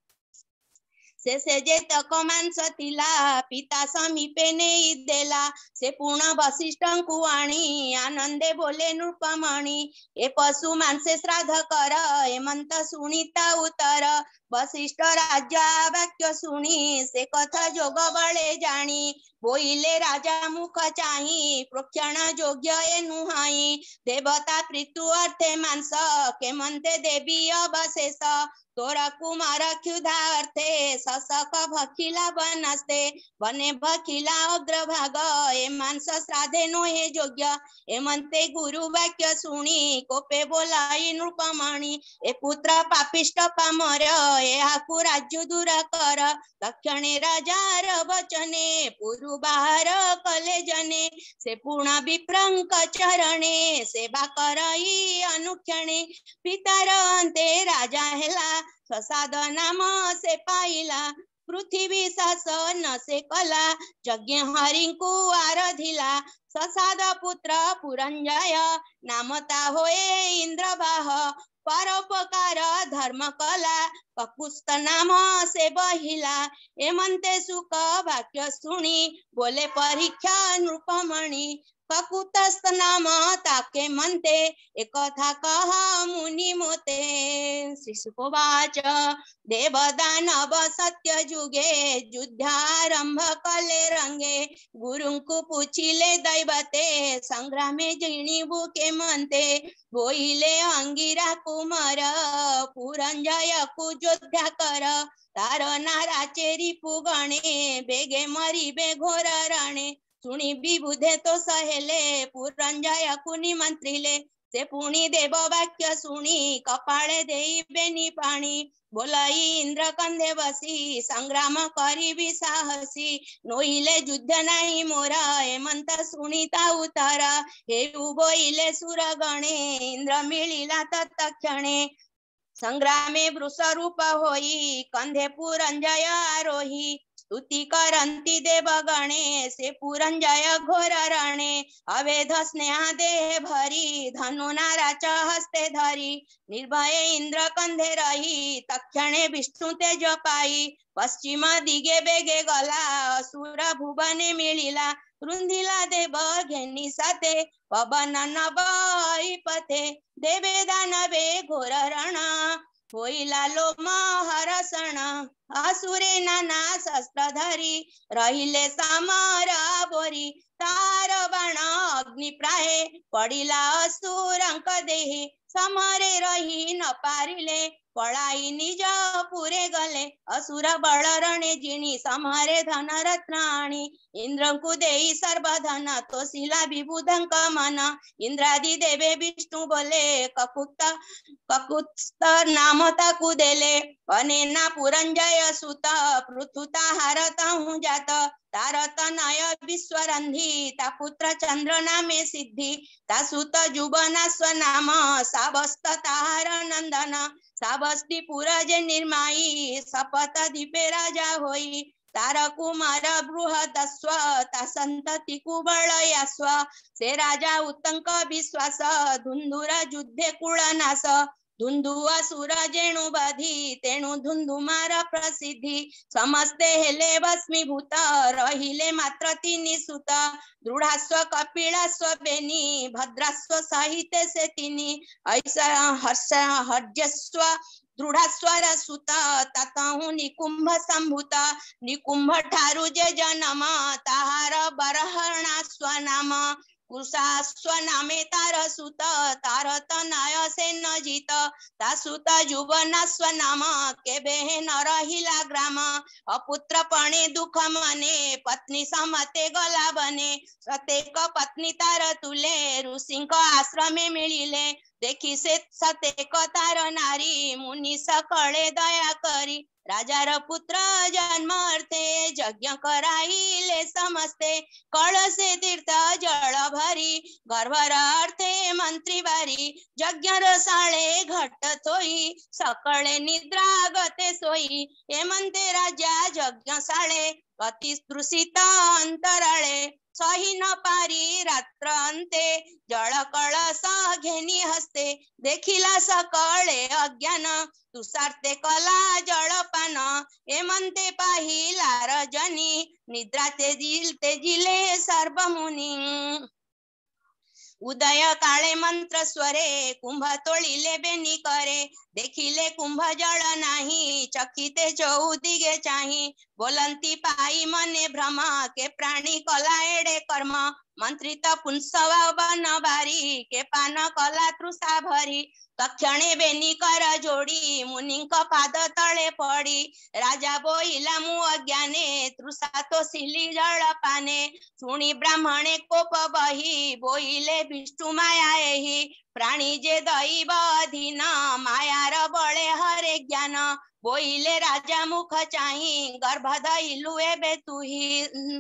से जेतक मांस थिला पिता समीपे नेई देला। से पूर्ण वशिष्ठंकु आणी आनंदे बोले नृपमणि। ए पशु मांसे श्राद्ध कर एमंत सुनिता उतर। वशिष्ठ राजा वाक्य सुनी से कथा जोग बळे जाणी। बोइले राजा मुख चाही प्रोक्षण योग्य ए नुहाई। देवता पृथु अर्थे मांस केमंते देवी अवशेष। तोरा कुमार क्षुधा अर्थे ससक भखिला बनस्ते। बने भखिला अग्रभाग ए मांस श्राद्धे नोहे योग्य। एमंते गुरु वाक्य सुनी कोपे बोलाई नृपमणि। ए पुत्र पापिष्ट पामर एहाकु राज्य दूर कर। दक्षिणे राजार वचने पुरु बाहर कले जने। से पूर्ण विप्रंक चरणे सेवा करई अनुक्षणे। पितार अंते राजा हेला ससाद नाम से पाइला। पृथ्वी शासन से कला यज्ञ हरिंकु आराधिला। ससाद पुत्र पुरंजय नामता होए इंद्रवाह। परोपकार धर्म कला ककुस्त नाम से बहिला। एमंते सुख वाक्य सुनी बोले परीक्षा नृपमणि। ककुतस्त नाम ताके मनते एकथा कहा मुनि मोते। श्री सुकोवाच देवदानव सत्य जुगे युद्धारंभ कले रंगे। गुरुंकु पूछिले दैवते संग्रामे जिणिबु के मनते। बोइले अंगिरा कुमार पुरंजय कु योद्धा कर। तार नारा चेरी पुगणे बेगे मरिबे घोर राणे। सुनी विबुधे तो सहेले पुरंजय कु निमंत्रिले। से पुणी देव वाक्य सुनी कपाळे देइबे निपाणी। बोलाई इंद्र कंधे बसी संग्राम करिबी साहसी। नोइले युद्ध नाही मोरा एमंत सुनीता उतर। हे बोइले सुरगणे इंद्र मिलिला तत्क्षणे। संग्रामे वृष रूप होई कंधे पुरंजय आरोही। स्तुति करंती देवगणे से पुरंजय घोर रणे। अवेध स्नेहा देह भरी धनुनारा च हस्ते धरी। निर्भय इंद्र कंधे रही तक्षणे विष्णु तेज पाई। पश्चिम दिगे बेगे गला असुर भुवने मिलिला। रुंधिला देव घेनी साथे पवन नभई पथे देवे दानवे घोर रण होईला लोम हरसण असुरे नाना शस्त्र धरी रहिले समर बोरी तार बाण अग्नि प्राहे पडिला असुरंक देही समरे रही न पारिले पळाई निज पुरे गले असुर बळ रणे जिणी समरे धन रत्न आणि इंद्रंकु देई सर्व धन तोसिला विबुधंक मन इंद्रादी देवे विष्णु बोले ककुत्स्थ नाम ताकु देले अनेना पुरंजय सुत पृथुता हारत हूँ जात तारत नय विश्वरंधी ता पुत्र चंद्र नामे सिद्धि ता सुत जुबना स्वनाम सावस्त ताहार नंदन सावस्ती पुरजे निर्माई सपत दीपे राजा होई तार कुमार बृहदस्व ता संतति कुबळ यास्व से राजा उत्तंक विश्वास धुंधुर युद्धे कुळनाश धुंधुआ सुर जेणु बधी तेणु धुंधुमार प्रसिद्धि समस्ते हेले भस्मीभूत रहिले मात्र तिनि सुत दृढ़ास्व कपिलास्व बेनी भद्रास्व सहिते से तिनि ऐसा हर्जस्व दृढ़ास्वर सुत ततहु निकुंभ संभूत निकुंभ ठारु जे जन्म ताहार बरहणा स्वनाम कुशास्व नामे तार सुत तारत नय से न जीत ता सुत जुबना स्वनाम केबे न रहिला ग्राम अपुत्र पणे दुख मने पत्नी समते गला बने सतेक पत्नी तार तुले ऋषिंक आश्रमे मिलिले देखी से सतेक तार नारी मुनि सकळे दया करी राजार पुत्र जन्मार्थे यज्ञ कराइले समस्ते कळसे तीर्थ जळ भरी गर्भर अर्थे मंत्री बारी यज्ञ रसाळे घट्ट थोई सकळे निद्रा गते सोई हेमंते राजा यज्ञ साळे अति तृषित अंतराळे सही न पारी रात्र अंते जळ कळस घेनी हस्ते देखिला सकळे अज्ञान तुसारते कला जळपान हेमंते पाहिला रजनी निद्रा तेजिले सर्व मुनी उदय काळे मंत्र स्वरे कुंभ तोळिले बेनी करे देखिले कुंभ जळ नाही चकिते चौदिगे चाही बोलंती पाई मने भ्रम के प्राणी कला एडे कर्म मंत्रित पुंसवा बन बारी के पान कला तृषा भरी तक्षणे बेनी कर जोड़ी मुनिंक पाद तळे पड़ी राजा बोईला मु अज्ञाने तृषा तो सिली जळ पाने सुनी ब्राह्मणे कोप बही बोईले विष्णु माया एही प्राणी जे दैव अधीन मायार बळे हरे ज्ञान बोईले राजा मुख चाही गर्भ धइलु एबे तुही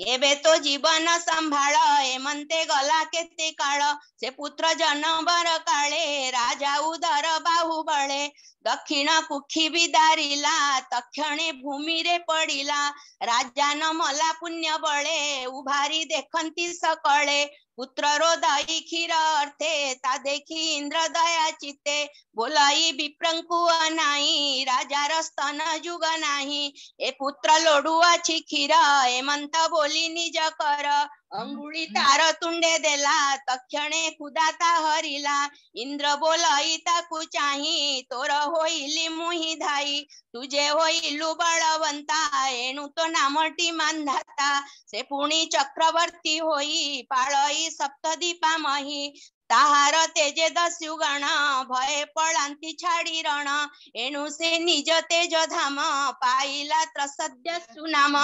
एबे तो जीवन संभाळ हेमंते गला केते काळ से पुत्र जनबर काळे राजा उदर बाहुबळे दक्षिण कुखी बिदारिला तक्षणे भूमि रे पडिला राजा न मला पुण्य बळे उभारी देखंती सकळे पुत्र रोदई क्षीर अर्थे ता देखी इंद्र दया चित्ते बोलाई विप्रंकु नाही राजा स्तन जुग नाही ए पुत्र लोडुआची क्षीर हेमंत बोली निज कर अंगुळी तार तुंडे देला तक्षणे खुदाता हरिला इंद्र बोलाई ताकू चाही तोर होईली मुही धाई तुझे होईलु बळवंता एणु तो नामटी मानधाता से पुणी चक्रवर्ती होई पाळई सप्तदीपा मही ताहार तेजे दस्यु गण भय पळांती छाडी रण एणु से निज तेज धाम पाइला त्रसद्य सुनाम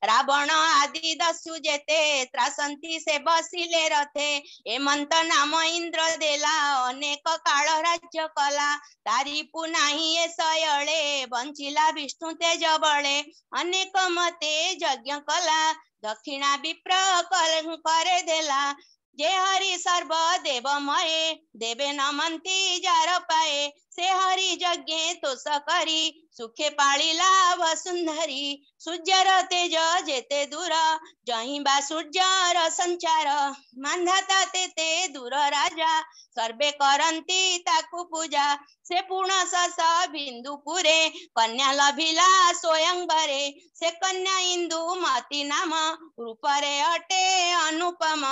रावण आदि दस्यु जेते त्रासंती से बसिले रथे हेमंत नाम इंद्र देला अनेक काळ राज्य कला तारी पुनाही ए सयळे बंचिला विष्णु तेज बळे अनेक मते यज्ञ कला दक्षिणा विप्र करे देला जे हरि सर्व देवमये देवे नमंती जार पाए से हरि यज्ञे तोष करी सुखे पाळिला वसुंधरी सूर्यर तेज जेते दूर जही बा सूर्यर संचार मांधाता तेते दूर राजा सर्वे करंती ताकू पूजा से पूर्ण सस बिंदुपुरे कन्या लभिला स्वयंवरे से कन्या इंदु मती नाम रूपरे अटे अनुपम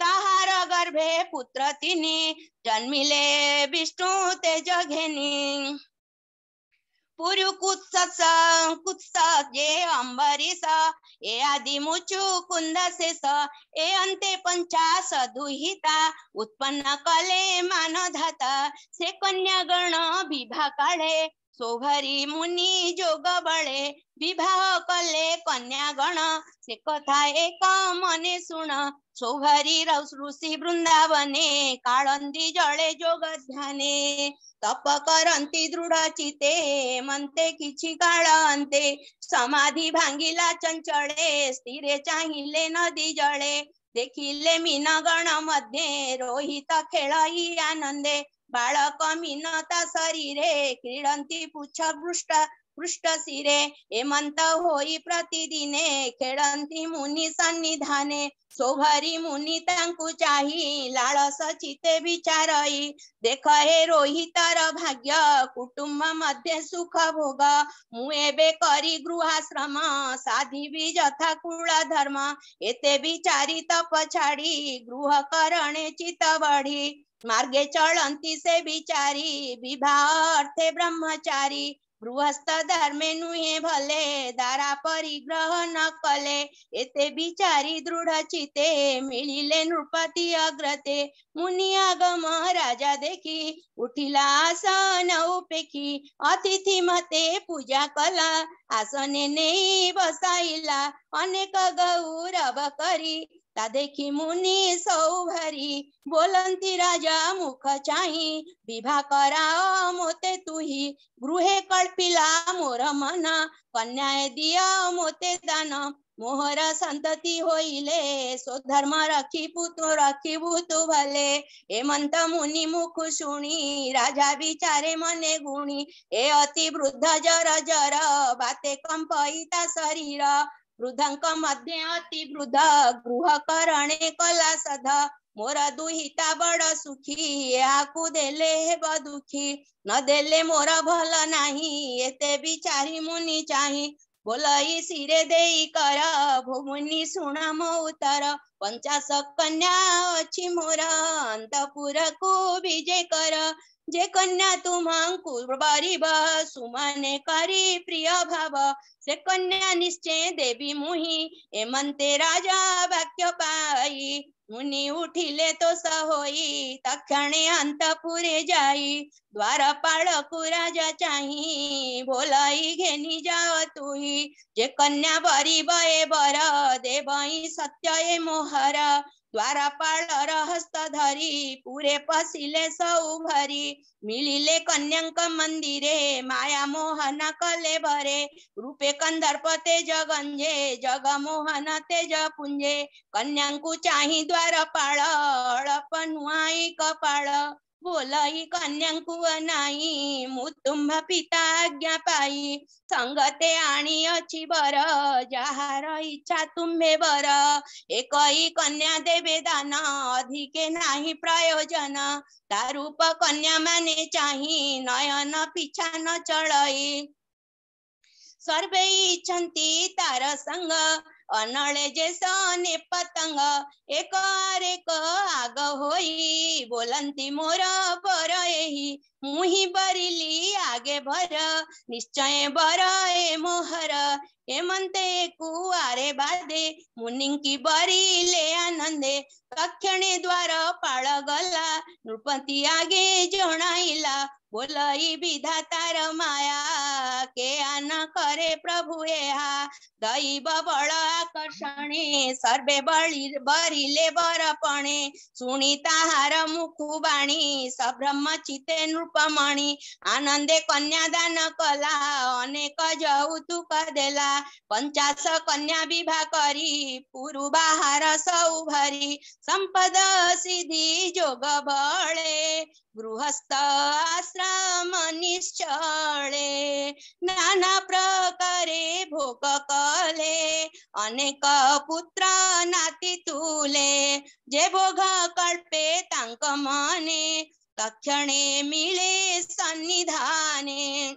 ताहार गर्भे पुत्र तिनी जन्मिले विष्णु तेज घेनी पुरु कुत्स जे अंबरीस ए आदि मुचु कुंद शेष ए अंते पंचास दुहिता उत्पन्न कले मानधाता से कन्या गण विभा काळे सोभरी मुनि जोग बळे विवाह कले कन्या गण से कथा एक मने सुन सोभरी ऋषि वृंदावने काळंदी जळे जोग ध्याने तप करंती दृढ चिते म्हणते किछि काळ अंते समाधि भांगिला चंचळे स्थिरे चाहिले नदी जळे देखिले मीनगण मध्ये रोहित खेळई आनंदे बाळक मीनता शरीरे क्रीडंती पुच्छ पृष्ठ शिरे हेमंत होई प्रतिदिने खेळंती मुनि सन्निधाने सोभरी मुनि तांकु चाही लाळस चिते विचारई देख हे रोहितर भाग्य कुटुंब मध्ये सुख भोग मु एबे करी गृहाश्रम साधिबी यथा कुळ धर्म एते विचारी तप छाड़ी गृह करणे चित बढ़ी मार्गे चलंती से विचारी विवाह अर्थे ब्रह्मचारी गृहस्थ धर्मे नुहे भले दारा परिग्रह न कले एते विचारी दृढ़ चिते मिलिले नृपति अग्रते मुनि आगम राजा देखी उठिला आसन उपेखी अतिथि मते पूजा कला आसने नेई बसाइला अनेक गौरव करी ता देखी मुनि सौभरी बोलंती राजा मुख चाही विवाह कराओ मोते तुही गृहे कल्पिला मोर मन कन्या दिया मोते दान मोहर संतति होइले सो धर्म रखी भूतु भले हेमंत मुनि मुख शुणी राजा विचारे मने गुणी ए अति वृद्ध जर जर बाते कंपईता शरीर वृद्धंक मध्य अति वृद्ध गृह करणे कला सध मोर दुहिता बड़ सुखी याकू देले हेब दुखी न देले मोर भल नाही एते विचारी मुनि चाही बोलई सिरे देई कर भूमुनि शुण मो उत्तर 50 कन्या अछि मोर अंतपुर को विजय कर जे कन्या तुम्हांकु बारिब सुमने करी प्रिय भाव से कन्या निश्चय देवी मुहि एमंते राजा वाक्य पाई मुनि उठिले तो सहोई तक्षणे अंतपुरे जाई द्वारपाल को राजा चाही बोलाई घेनी जाओ तुही जे कन्या बरिब ए बर देवई सत्य ए मोहर द्वारपाल हस्त धरी पूरे पसिले सौ भरी मिलिले कन्यांक मंदिरे माया मोहन कले भरे रूपे कंदर्पते जगंजे जग मोहन तेज पुंजे कन्यांकु चाही द्वारपाल अळप नुआई कपाळ बोलाई कन्यांकु अनाई मुतुंभ पिता आज्ञा पाई संगते आणी अछि बर जहार इच्छा तुम्हे बर एकई कन्या देवे दान अधिके नाही प्रयोजन तारूप कन्या माने चाही नयन पिछा न चलई सर्वे इच्छन्ति तार संग अनळे जे सने पतंग एक आग होई बोलंती मोर पर एही मुही बरिली आगे भर निश्चय बर ए मोहर हेमंते कुआरे बादे मुनिंकी बरिले आनंदे तक्षणे द्वार पाळ गला नृपति आगे जणाइला बोलई विधातार माया के आन करे प्रभु एहा दैव बळ आकर्षणे सर्वे बरिले बरपणे सुनी ताहार मुखु बाणी सब्रह्म चिते नृपमणि आनंदे कन्यादान कला अनेक यौतुक देला 50 कन्या विवाह करी पुरु बाहार सौ भरी संपद सिद्धि जोग बळे गृहस्थ आश्रम निश्चळे नाना प्रकारे भोग कले अनेक पुत्र नाती तुले जे भोग कल्पे तांक मने तक्षणे मिले सन्निधाने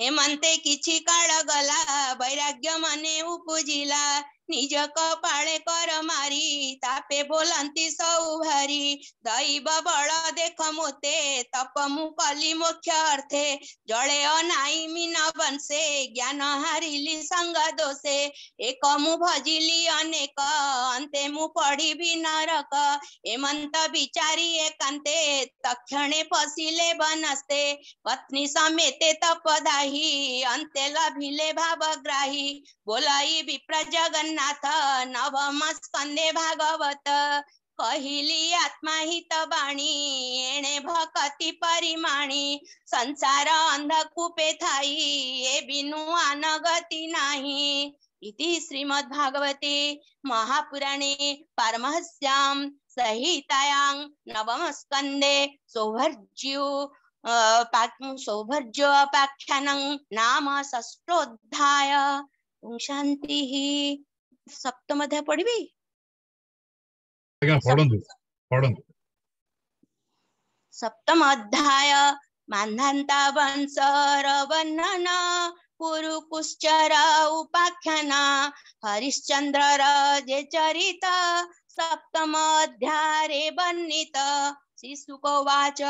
हेमंते किछि काळ गला वैराग्य मने उपजिला निज कपाळे कर मारी तापे बोलंती सौ भारी दैव बळ देख मोते तप मु कली मोक्ष अर्थे जळे अनाई मीन बंसे ज्ञान हारिली संग दोषे एक मु भजिली अनेक अंते मु पढिबी नरक हेमंत विचारी एकांते तक्षणे पसिले बनस्ते पत्नी समेते तपदाही अंते लभिले भावग्राही बोलाई विप्र जगन्नाथ नवम स्कंदे भागवत कहिली आत्माहित बाणी एणे भक्ति परिमाणी संसार अंधकूपे थाई ए बिनु अनगति नाही इति श्रीमद्भागवते महापुराणे पारमहंस्यां संहितायां नवम स्कंदे सौभर्जोपाख्यानं नाम षष्ठोऽध्याय। शांति सप्तम अध्याय पढ़ी
पढ़ंतु
सप्तम अध्याय मान्धान्ता वंशर वर्णन पुरुकुश्चर उपाख्यान हरिश्चंद्र जे चरित सप्तम अध्याये वर्णित श्रीशुकोवाच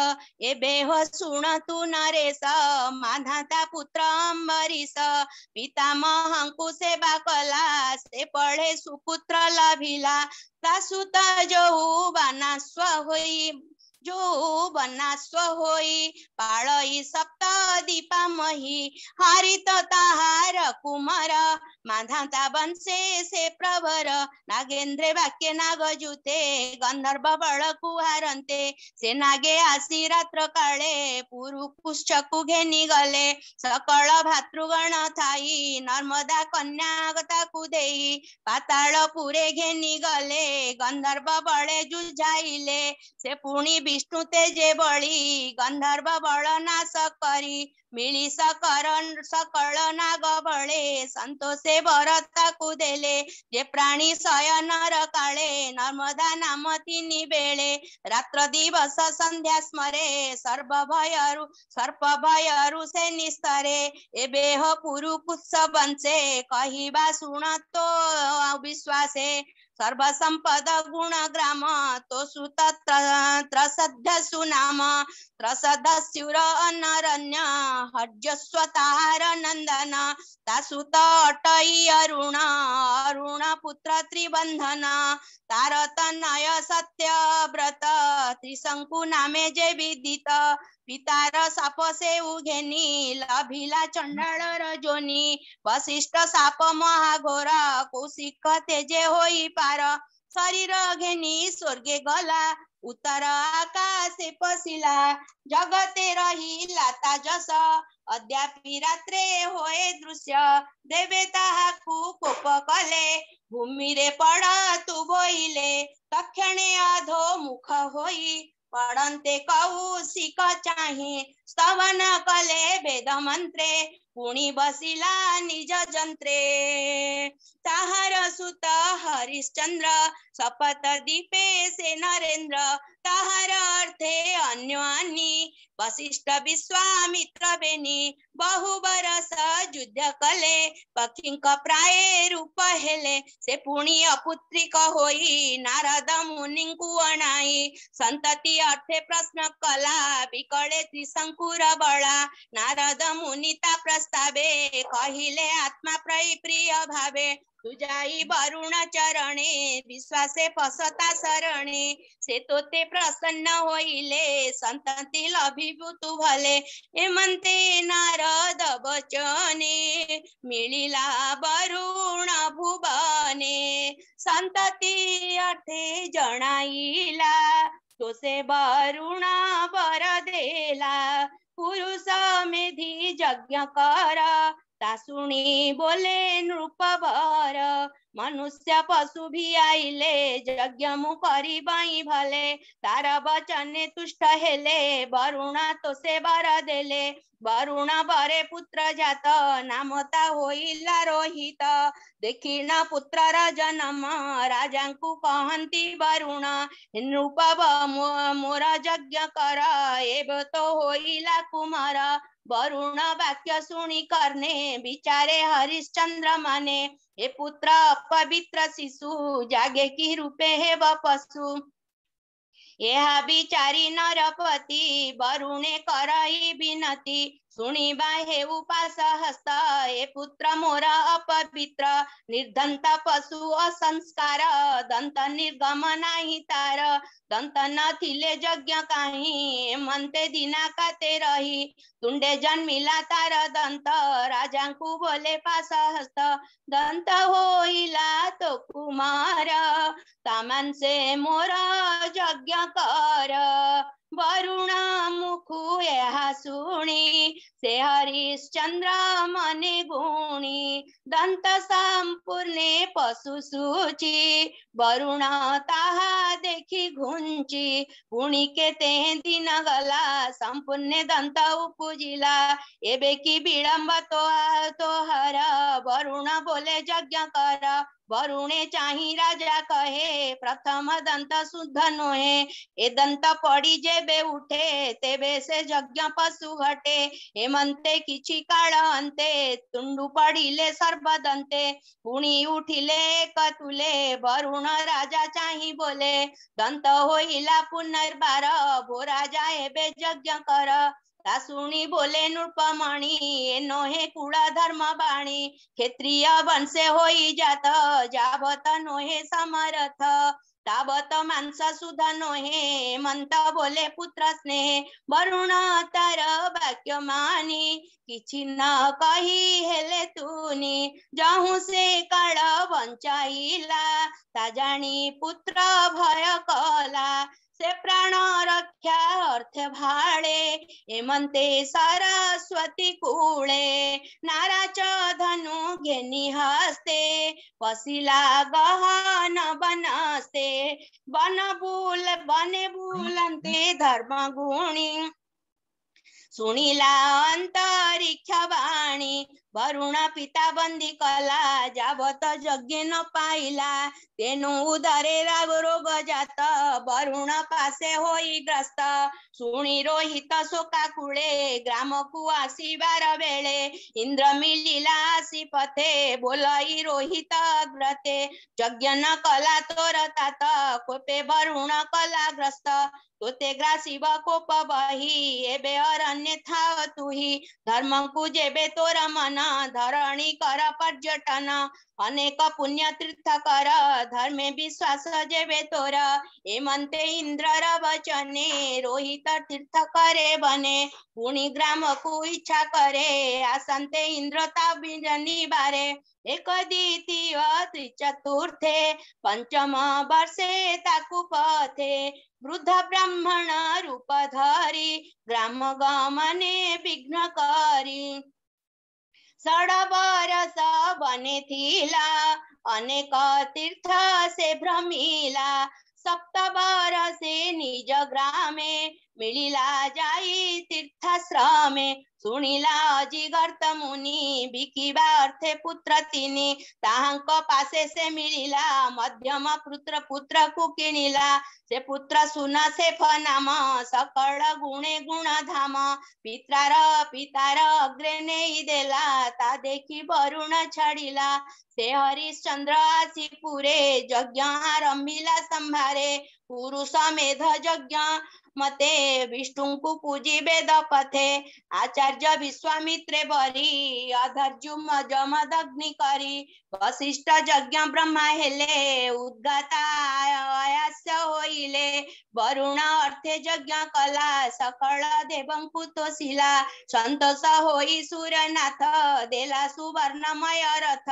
एबेह शृणतु नरेश माधाता पुत्र अम्बरीश पितामहंकु सेवा कला से पढ़े सुपुत्र लभिला तासुत जो बनास्व होई पाळई सप्त दीपामही हरित ताहार कुमार माधाता वंशे से प्रवर नागेंद्रे वाक्य नागजुते गंधर्व बळ कुहारंते से नागे आसी रात्र काळे पुरु पुष्चकु घेनी गले सकळ भातृगण थाई नर्मदा कन्यागताकु देई पाताळ पुरे घेनी गले गंधर्व बळे जुझाइले से पुणी विष्णु तेजे बळी गंधर्व बळ नाश करी मिली सकळ नाग बळे संतोषे भरताकु देले जे प्राणी शयनर काळे नर्मदा नाम तिनी बेळे रात्र दिवस संध्या स्मरे सर्प भयरु से निस्तरे एबेह पुरु कुत्स बंसे कहिबा सुणतो विश्वासे सर्व संपद गुण ग्राम तो सुत त्रसद्ध सुनाम त्रसदस्युर अनरण्य हर्जस्वतार नंदन तासुत अटई अरुण पुत्र त्रिबंधन तारत नय सत्य व्रत त्रिशंकु नामे जे विदित पितार साप से उघेनी लभिला चंडाळ रजोनी वशिष्ठ साप महाघोर कौशिक तेजे होई पार शरीर घेनी स्वर्गे गला उत्तर आकाशे पसिला जगते रहिला ताजस अद्यापि रात्रे होए दृश्य देवे ताहाकु कोप कले भूमि रे पड़ तु बोइले तक्षणे अधो मुख होई पढ़ते कौशिक चाहे स्तवन कले वेद मंत्रे पुणी बसिला निज जंत्रे ताहार सुत हरिश्चंद्र शपथ दीपे से नरेंद्र ताहार अर्थे अन्योन्यी वशिष्ठ विश्वामित्र बेनी बहु बरस युद्ध कले पक्षिंक प्राय रूप हेले से पुणी अपुत्रिक होई नारद मुनिंकु अणाई संतति अर्थे प्रश्न कला विकले त्रिशंकु अंकुर बला नारद मुनिता प्रस्तावे कहिले आत्मा प्रिय भावे तू जाई वरुण चरणे विश्वासे पसता शरणे से तो ते प्रसन्न होइले संतति अभिभूत भले एमंते नारद बचने मिलिला वरुण भुवने संतति अर्थे जणाइला तो से वरुण वर देला पुरुष मेधि यज्ञ कर ता सुनी बोले नृपवर मनुष्य पशु भी आइले यज्ञ मु करी बाई भले तार वचने तुष्ट हेले वरुण तो से वर देले वरुण बरे पुत्र जात नामता होइला रोहित देखिन पुत्रर जन्म राजा को कहंती वरुण नृप मोर यज्ञ कर एव तो होइला कुमार वरुण वाक्य सुनी करने विचारे हरिश्चंद्र माने हे पुत्र पवित्र शिशु जागे की रूपे हे पशु यह विचारी नरपति वरुणे करई विनती सुनिबा हे उपास हस्त ए पुत्र मोर अपवित्र निर्धंत पशु असंस्कार दंत निर्गम नाही तार दंत न थिले यज्ञ काही मनते दिना काते रही तुंडे जन्मिला तार दंत राजा को बोले पास हस्त दंत होइला तो कुमार तामन से मोर यज्ञ कर वरुण मुखु यह सुनी से हरिश्चंद्र मने गुणी दंत संपूर्णे पशु सूची वरुण ताहा देखी घुंची पुणी के ते दिन गला संपूर्ण दंत उपजिला एबे की विलंब तो हर वरुण बोले यज्ञ कर वरुणे चाही राजा कहे प्रथम दंत शुद्ध नोहे ए दंत पड़ी जेबे उठे तेबे से यज्ञ पशु घटे हेमंते किछि काल अंते तुंडु पड़िले सर्वदंते पुणी उठिले कतुले वरुण राजा चाही बोले दंत होइला पुनर्बार भो राजा एबे यज्ञ कर ता सुनी बोले नृपमणि ए नोहे कुला धर्म बाणी क्षत्रिय वंशे होई जात जावत नोहे समरथ तावत मांस सुधा नोहे मंत बोले पुत्र स्नेह वरुण तार वाक्य मानी किछि न कही हेले तुनी जहु से काल बंचाइला ता जानी पुत्र भय कला से प्राण रक्षा अर्थ भाड़े एमंते सरस्वती कूले नाराच धनु घेनी हस्ते पशिला गहन बनस्ते बने बुलंते धर्म गुणी सुनिला अंतरिक्ष वाणी वरुण पिता बंदी कला जावत यज्ञ न पाइला तेनु उदरे रोग जात वरुण पासे होई ग्रस्त सुनी रोहित शोकाकुले ग्राम को आसीबार बेले इंद्र मिलिला आसी पथे बोलई रोहित अग्रते यज्ञ न कला तोर तात कोपे वरुण कला ग्रस्त तोते ग्रासिब कोप बही एबे अरण्य था तुही धर्म को जेबे तोर मन धरणी कर पर्यटन अनेक पुण्य तीर्थ कर धर्मे विश्वास जेबे तोर एमंते इंद्र वचने रोहित तीर्थ करे बने पुणी ग्राम को इच्छा करे आसंते इंद्रता निबारे एक द्वितीय त्रिचतुर्थे पंचम वर्षे ताकु पथे वृद्ध ब्राह्मण रूप धरी ग्राम गमने विघ्न करी 16 बरस बने थिला अनेक तीर्थ से भ्रमिला 7 बरसे निज ग्रामे मिलिला जाई तीर्थाश्रमे सुनिला अजिगर्त मुनि बिकिबा अर्थे पुत्र तिनी ताहांक पासे से मिलिला मध्यम पुत्र को किनिला से पुत्र सुना से फनाम सकल गुणे गुण धाम पितार अग्रे नहीं देला ता देखी वरुण छाड़िला से हरिश्चंद्र आसी पुरे यज्ञ आरंभिला संभारे पुरुष मेध यज्ञ मते विष्णु को पूजी वेद कथे आचार्य विश्वामित्रे बरी अधर्जुम जमदग्नि करी वशिष्ठ यज्ञ ब्रह्मा हेले उद्गाता आयास्य होइले वरुण अर्थे यज्ञ कला सकल देवंकु तोषिला संतोष होई सूर्यनाथ देला सुवर्णमय रथ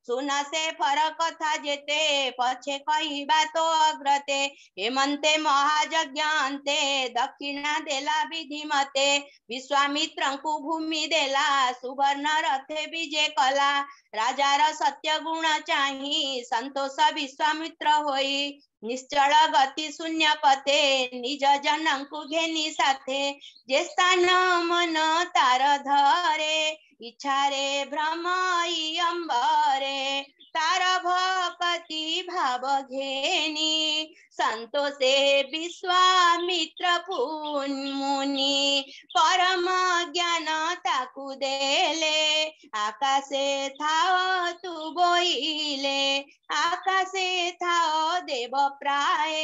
सुना से फर कथा जेते पछे कहिबा तो अग्रते हेमंते महायज्ञ अंते दक्षिणा देला विधि मते विश्वामित्रंकु भूमि देला सुवर्ण रथे विजय कला राजार सत्य गुण चाही संतोष विश्वामित्र होई निश्चल गति शून्य पते निज जनंकु घेनी साथे जे स्थान मन तार धरे इच्छा रे भ्रमई अंबरे तार भक्ति भाव घेनी संतोषे विश्वामित्र मुनि परम ज्ञान ताकु देले आकाशे थाओ तू बोइले आकाशे थाओ देव प्राय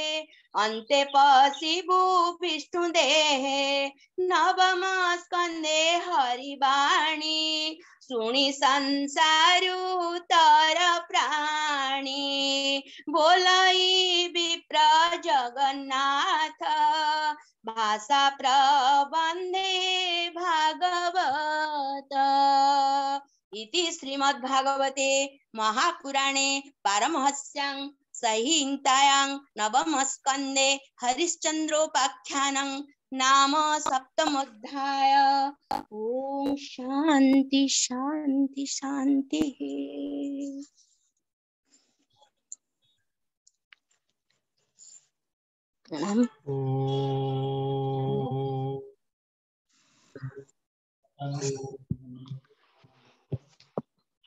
अंते पशिबु विष्णु देहे नवम स्कंदे हरिवाणी सुनी संसारु तर प्राणी बोलई विप्र जगन्नाथ भाषा प्रबंधे भागवत इति श्रीमद्भागवते महापुराणे पारमहंस्यां संहितायां नवम स्कंदे हरिश्चंद्रोपाख्यानं नाम सप्तमोऽध्याय। ओम शांति शांति शांति। प्रणाम।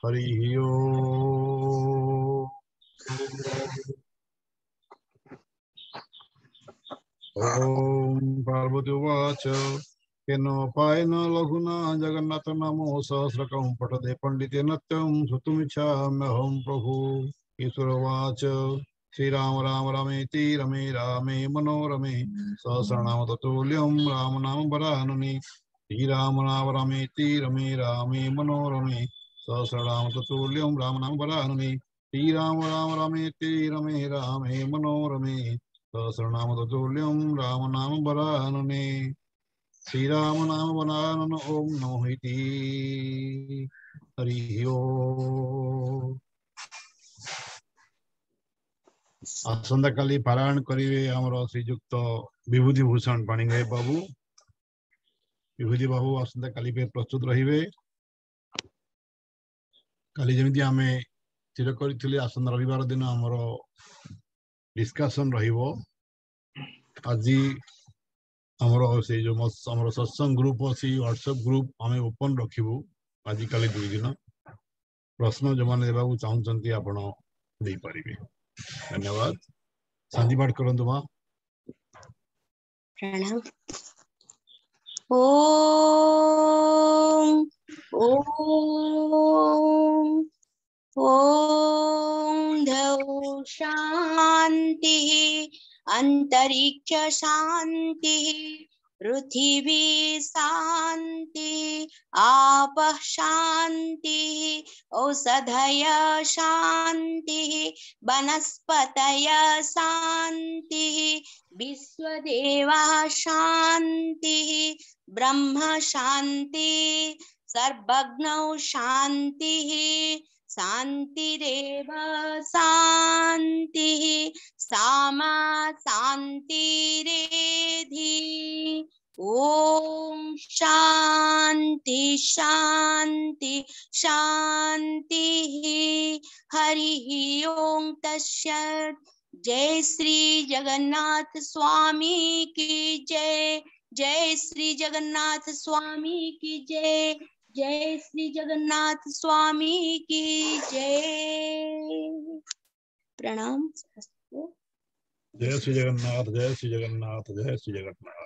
हरि ओम। पार्वती उवाच केनोपायेन लघुना जगन्नाथ नामो सहस्रकं पठते पंडितेन नित्यं श्रोतुमिच्छाम्यहं प्रभु। ईश्वरोवाच श्रीराम राम रामेति रमे रामे मनोरमे सहस्रनाम तत्तुल्यं राम नाम वरानने। श्रीराम राम रामेति रमे रामे मनोरमे सहस्रनाम तत्तुल्यं राम नाम वरानने। श्रीराम राम रामेति रमे रामे मनोरमे सहस्रनाम तत्तुल्यं राम नाम वरानने। श्रीराम नाम वरानन ओम नमो इति। हरि ओम। आसंता काली पारायण करिवे हमर श्रीजुक्त विभूति भूषण पाणिग्राही बाबू। विभूति बाबू आसंता काली पे प्रस्तुत रहिवे। काली जेमिति आमे स्थिर करिथिले आसंता रविवार दिन हमर डिस्कशन रहिबो। आज हमर से जो हमर सत्संग ग्रुप अछि व्हाट्सएप ग्रुप आमे ओपन रखिबो। आज काली दुई दिन प्रश्न जो माने देबाकू चाहूचंती आपण देई परिबे। धन्यवाद। शांति पाठ करंतु मां।
प्रणाम। ओम ओम ओम धौ शांति अंतरिक्ष शांति पृथिवी शांति आप शांति औषधय शांति वनस्पतय शांति विश्वदेवा शांति ब्रह्म शांति सर्वज्ञौ शांति शांतिरेव शांति सामा शांतिरेधि। ओम शांति शांति शांति। हरि ओम तस्सत्। जय श्री जगन्नाथ स्वामी की जय। जय श्री जगन्नाथ स्वामी की जय। जय श्री जगन्नाथ स्वामी की जय। प्रणाम।
जय श्री जगन्नाथ जय श्री जगन्नाथ जय श्री जगन्नाथ।